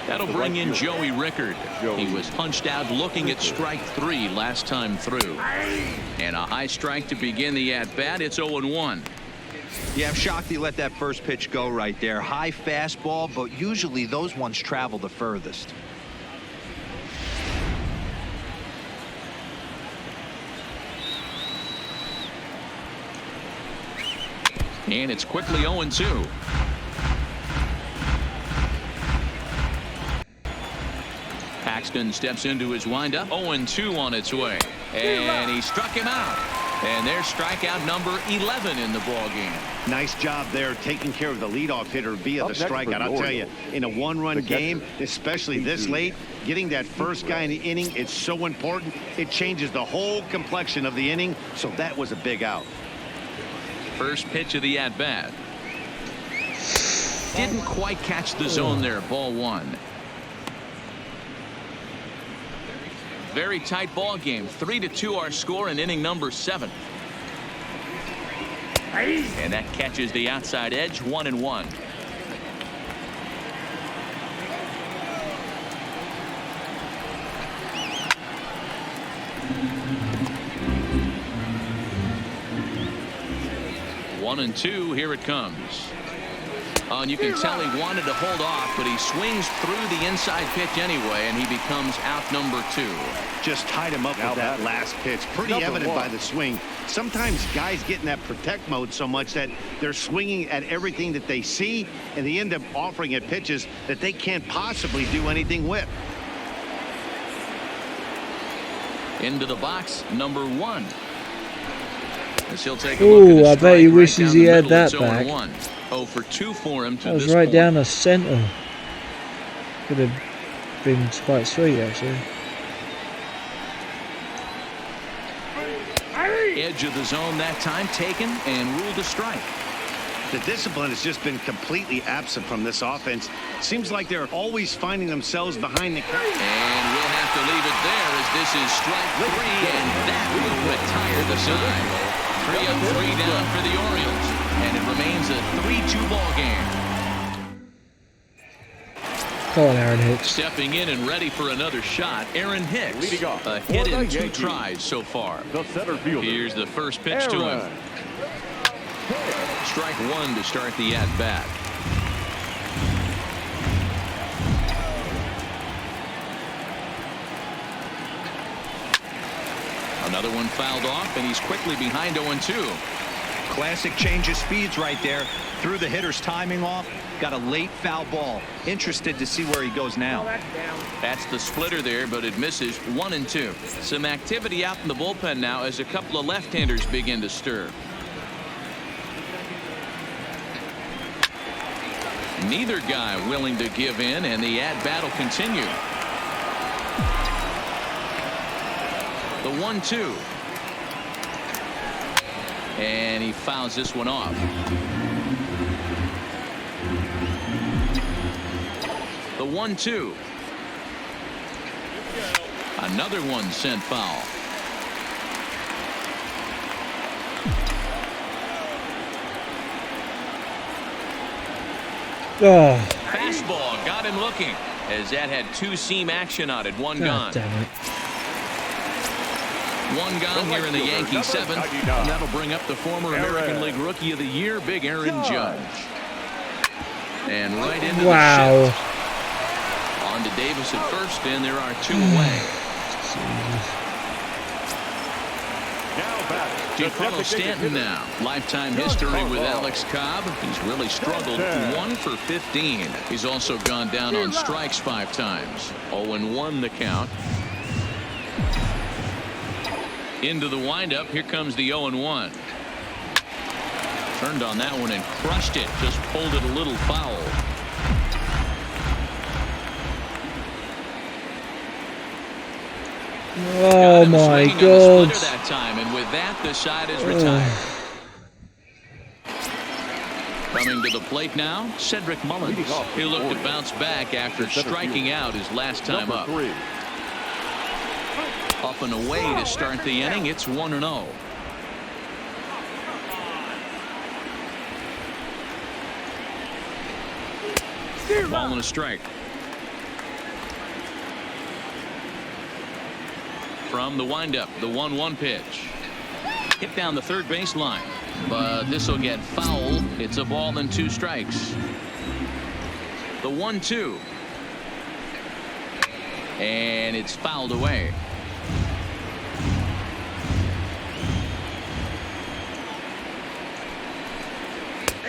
That'll bring in Joey Rickard. He was punched out looking at strike 3 last time through. And a high strike to begin the at-bat. It's 0-1. Yeah, I'm shocked he let that first pitch go right there. High fastball, but usually those ones travel the furthest. And it's quickly 0-2. Paxton steps into his windup. 0-2 on its way. And he struck him out. And there's strikeout number 11 in the ballgame. Nice job there taking care of the leadoff hitter via the strikeout. I'll tell you, in a one-run game, especially this late, getting that first guy in the inning, it's so important. It changes the whole complexion of the inning, so that was a big out. First pitch of the at-bat. Didn't quite catch the zone there. Ball 1. Very tight ball game. 3-2 our score in inning number 7. And that catches the outside edge. 1-1. One and two. Here it comes. And you can tell he wanted to hold off, but he swings through the inside pitch anyway, and he becomes out number 2. Just tied him up with that last pitch. Pretty evident by the swing. Sometimes guys get in that protect mode so much that they're swinging at everything that they see, and they end up offering at pitches that they can't possibly do anything with. Into the box, number 1. As he'll take a look at I his bet he strike wishes right he down had the that middle. back. It's 0-1. 0 for 2 for him to That was this right point. down the centre. Could have been quite sweet, actually. Edge of the zone that time taken and ruled a strike. The discipline has just been completely absent from this offense. Seems like they're always finding themselves behind the curve. And we'll have to leave it there as this is strike 3, and that will retire the side. 3-3 down for the Orioles, and it remains a 3-2 ball game. Come on, Aaron Hicks. Stepping in and ready for another shot, Aaron Hicks. Leading off A hit for in the 2 Yankees, tries so far. the center fielder, Here's the first pitch to him. Aaron. Strike 1 to start the at-bat. Another one fouled off, and he's quickly behind 0-2. Classic change of speeds right there. Threw the hitter's timing off. Got a late foul ball. Interested to see where he goes now. That's the splitter there, but it misses. 1-2. Some activity out in the bullpen now as a couple of left-handers begin to stir. Neither guy willing to give in, and the at-bat will continue. The 1-2. And he fouls this one off. The 1-2. Another one sent foul. Oh, Fastball got him looking as that had 2-seam action on it. One God gone. damn it. One gone here in the Yankee 7th. And that'll bring up the former American League Rookie of the Year, Big Aaron Judge. And right into the shift. On to Davis at first, and there are 2 away. Giancarlo Stanton now. Lifetime history with Alex Cobb. He's really struggled. 1 for 15. He's also gone down on strikes 5 times. 0-1 the count. Into the windup. Here comes the 0-1. Turned on that one and crushed it. Just pulled it a little foul. Oh my God. That time, and with that, the side is retired. Coming to the plate now, Cedric Mullins. He looked to bounce back after striking out his last time up. Up and away to start the inning. It's 1-0. Ball and a strike. From the windup, the 1-1 pitch. Hit down the third base line, but this will get foul. It's a ball and 2 strikes. The 1-2. And it's fouled away.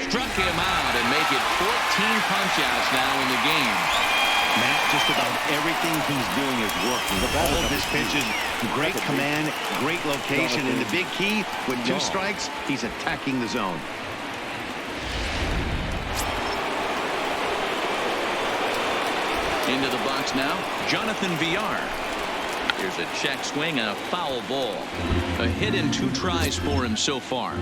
Struck him out and make it 14 punch-outs now in the game. Matt, just about everything he's doing is working. All of his pitches, great command, great location, and the big key, with 2 strikes, he's attacking the zone. Into the box now, Jonathan Villar. Here's a check swing and a foul ball. A hit in 2 tries for him so far.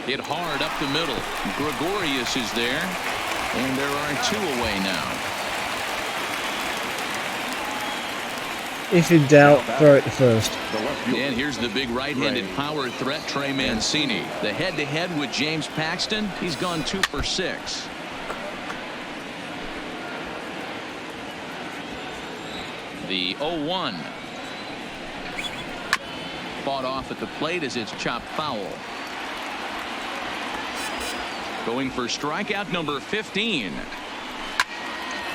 Hit hard up the middle. Gregorius is there, and there are 2 away now. If in doubt, throw it to first. And here's the big right-handed power threat, Trey Mancini. The head-to-head with James Paxton. He's gone 2 for 6. The 0-1. Fought off at the plate as it's chopped foul. Going for strikeout number 15.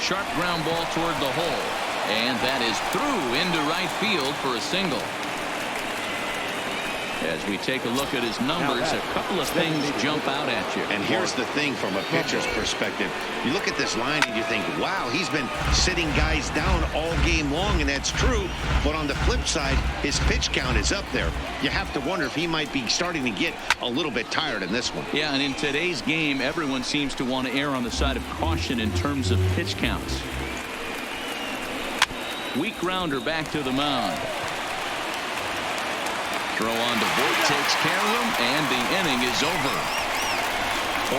Sharp ground ball toward the hole. And that is through into right field for a single. As we take a look at his numbers, a couple of things jump out at you. And here's the thing from a pitcher's perspective. You look at this line and you think, wow, he's been sitting guys down all game long, and that's true. But on the flip side, his pitch count is up there. You have to wonder if he might be starting to get a little bit tired in this one. Yeah, and in today's game, everyone seems to want to err on the side of caution in terms of pitch counts. Weak grounder back to the mound. Throw on to Voit, takes care of him, and the inning is over.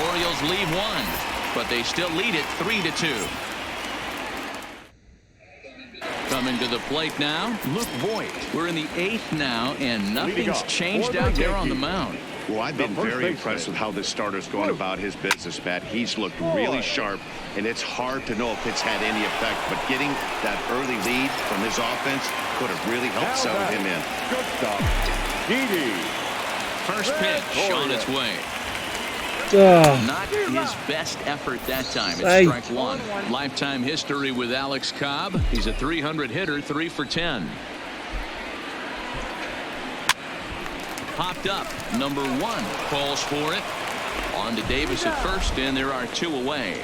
Orioles leave 1, but they still lead it 3-2. Coming to the plate now, Luke Voit. We're in the 8th now, and nothing's changed out there on the mound. Well, I've been very impressed with how this starter's going about his business, Matt. He's looked really sharp, and it's hard to know if it's had any effect, but getting that early lead from his offense could have really helped settle him in. Good stuff. First pitch on its way. Not his best effort that time. It's strike 1. Lifetime history with Alex Cobb. He's a 300 hitter, 3 for 10. Popped up. Number 1 calls for it. On to Davis at first, and there are 2 away.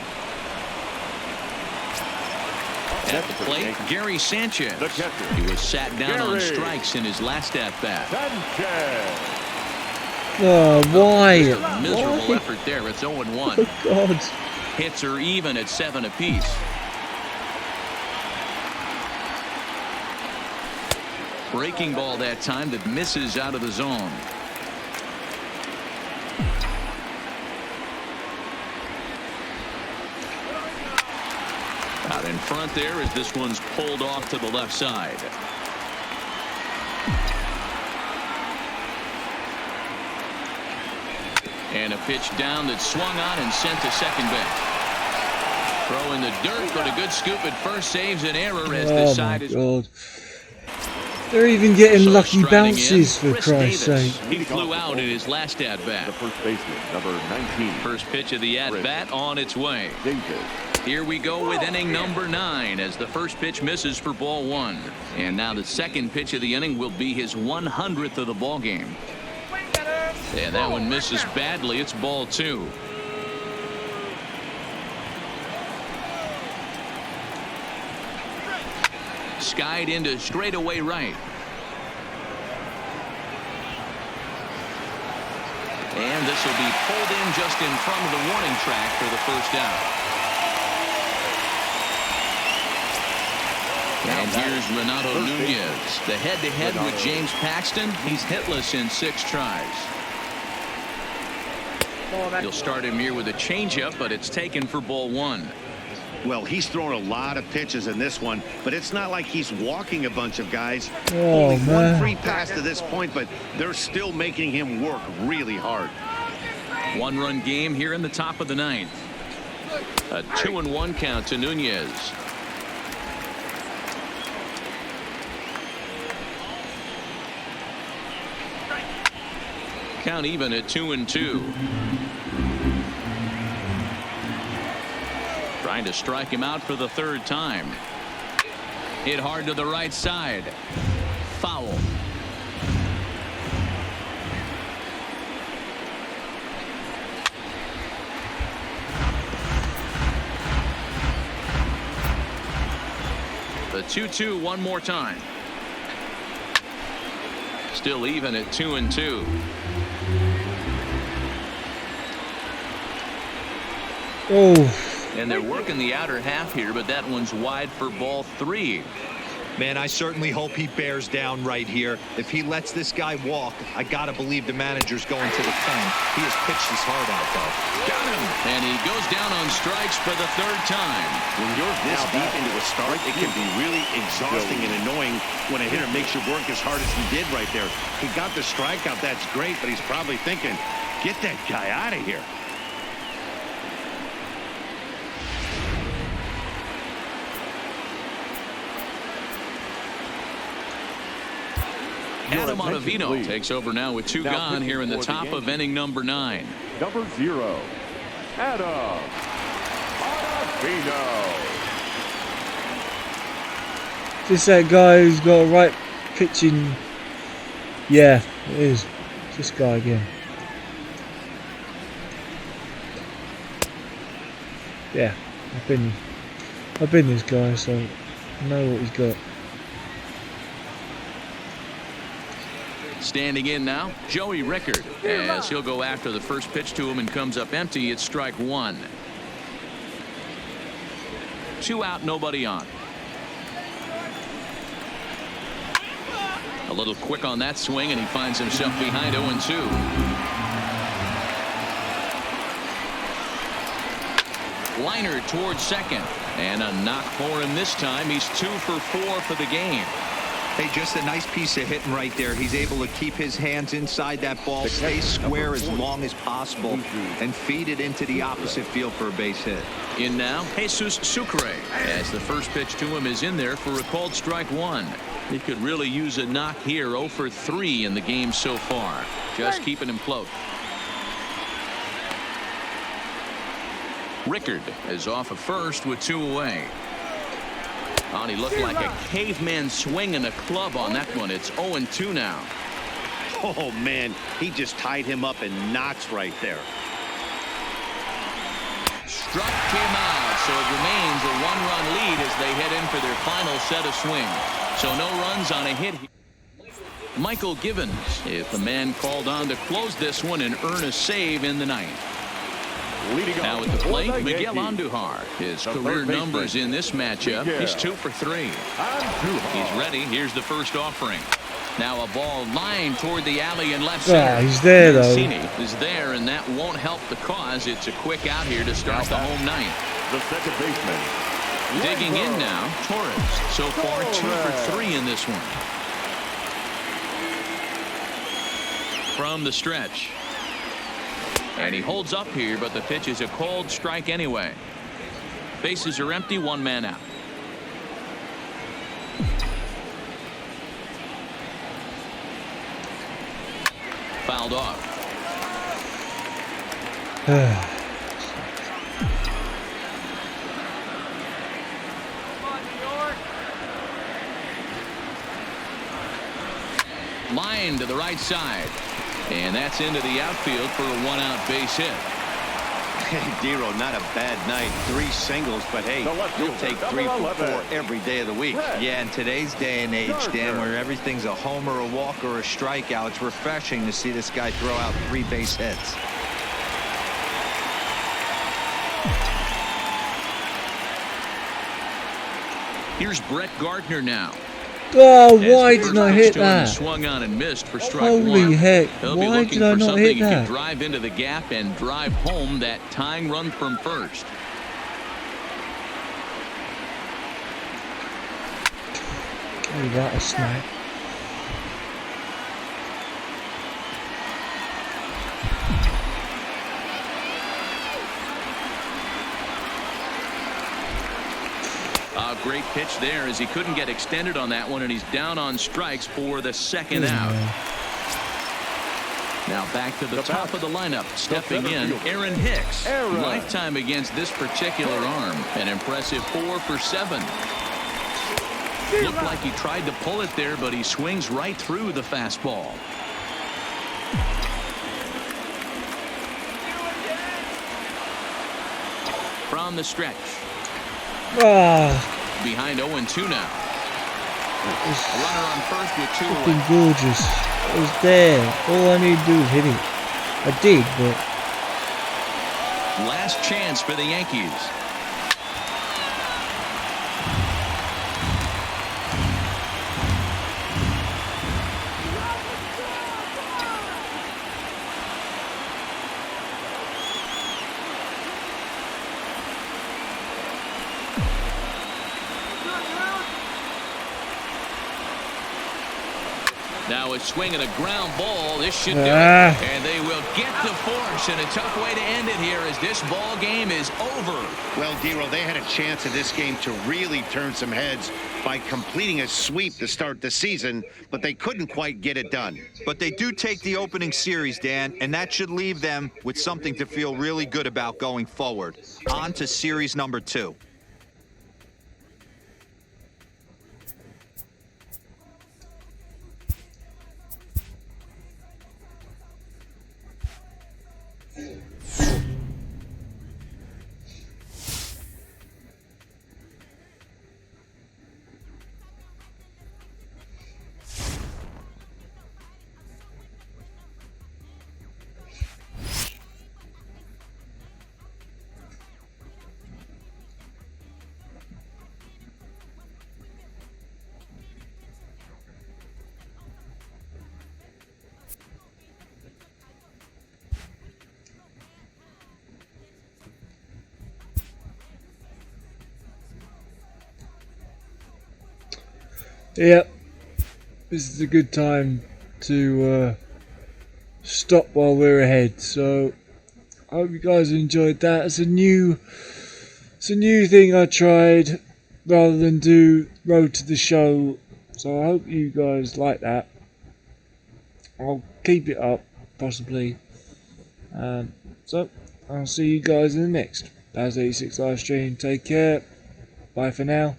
At the plate, Gary Sanchez. He was sat down on strikes in his last at-bat. Oh, why? Miserable effort there. It's 0-1. Oh, God. Hits are even at 7 apiece. Breaking ball that time that misses out of the zone. Out in front there as this one's pulled off to the left side. And a pitch down that swung on and sent to second base. Throw in the dirt, but a good scoop at first saves an error as the side is. God. They're even getting lucky bounces, for Christ's sake. He flew out in his last at-bat. The first baseman, number 19. First pitch of the at-bat on its way. Here we go with inning number 9 as the first pitch misses for ball 1. And now the second pitch of the inning will be his 100th of the ball game. And that one misses badly. It's ball 2. Skied into straightaway right. And this will be pulled in just in front of the warning track for the first out. And here's Renato Nunez. The head-to-head with James Paxton. He's hitless in 6 tries. He'll start him here with a changeup, but it's taken for ball 1. Well, he's thrown a lot of pitches in this one, but it's not like he's walking a bunch of guys. Oh, Only man. one free pass to this point, but they're still making him work really hard. 1-run game here in the top of the 9th. A 2-1 count to Nunez. Count even at 2-2. Trying to strike him out for the 3rd time. Hit hard to the right side. Foul. The 2-2 one more time. Still even at 2-2. Oh. And they're working the outer half here, but that one's wide for ball 3. Man, I certainly hope he bears down right here. If he lets this guy walk, I gotta believe the manager's going to the pen. He has pitched his heart out, though. Got him. And he goes down on strikes for the 3rd time. When you're this deep into a start, it can be really exhausting and annoying when a hitter makes you work as hard as he did right there. He got the strikeout, that's great, but he's probably thinking, get that guy out of here. Adam Ottavino takes over now with 2 gone here in the top of inning number 9. Number 0, Adam Ottavino. Just that guy who's got a right pitching. Yeah, it is. It's this guy again. Yeah, I've been this guy, so I know what he's got. Standing in now, Joey Rickard, as he'll go after the first pitch to him and comes up empty. It's strike 1. 2 out, nobody on. A little quick on that swing, and he finds himself behind 0-2. Liner towards second, and a knock for him this time. He's 2 for 4 for the game. Hey, just a nice piece of hitting right there. He's able to keep his hands inside that ball, stay square as long as possible, and feed it into the opposite field for a base hit. In now, Jesus Sucre, as the first pitch to him is in there for a called strike 1. He could really use a knock here. 0 for 3 in the game so far. Just keeping him close. Rickard is off of first with 2 away. Oh, and he looked like a caveman swinging a club on that one. It's 0-2 now. Oh, man, he just tied him up in knots right there. Struck him out, so it remains a 1-run lead as they head in for their final set of swings. So no runs on a hit here. Michael Givens is the man called on to close this one and earn a save in the 9th. Now at the plate, Miguel Andujar. His career numbers in this matchup. He's 2 for 3. He's ready. Here's the first offering. Now a ball lined toward the alley in left center. He's there though. Mancini is there, and that won't help the cause. It's a quick out here to start the home 9th. The second baseman. Digging in now, Torres. So far 2 for 3 in this one. From the stretch. And he holds up here, but the pitch is a called strike anyway. Bases are empty, 1 man out. Fouled off. Line to the right side. And that's into the outfield for a 1-out base hit. Hey, Dero, not a bad night. 3 singles, but hey, you'll take 3 for 4 every day of the week. Yeah, in today's day and age, Dan, where everything's a homer, a walk, or a strikeout, it's refreshing to see this guy throw out 3 base hits. Here's Brett Gardner now. Oh, As why the didn't first I pitch hit to him that? Swung on and missed for strike Holy one. heck, He'll be why looking did I for not something hit he can that? drive into the gap and drive home that tying run from first. Give me that a smack. A great pitch there as he couldn't get extended on that one, and he's down on strikes for the second out. Now back to the top of the lineup. Stepping in, Aaron Hicks. Lifetime against this particular arm. An impressive 4 for 7. Looked like he tried to pull it there, but he swings right through the fastball. From the stretch. Behind 0-2 now. A runner on first with 2 Fucking away. gorgeous. It was there. All I need to do is hit it. I did, but Last chance for the Yankees. Now a swing and a ground ball. This should do it. And they will get the force. And a tough way to end it here as this ball game is over. Well, D-Roll, they had a chance in this game to really turn some heads by completing a sweep to start the season, but they couldn't quite get it done. But they do take the opening series, Dan, and that should leave them with something to feel really good about going forward. On to series number 2. yep, this is a good time to stop while we're ahead. So I hope you guys enjoyed that. It's a new thing I tried rather than do Road to the Show. So I hope you guys like that. I'll keep it up possibly. So I'll see you guys in the next Baz 86 live stream. Take care. Bye for now.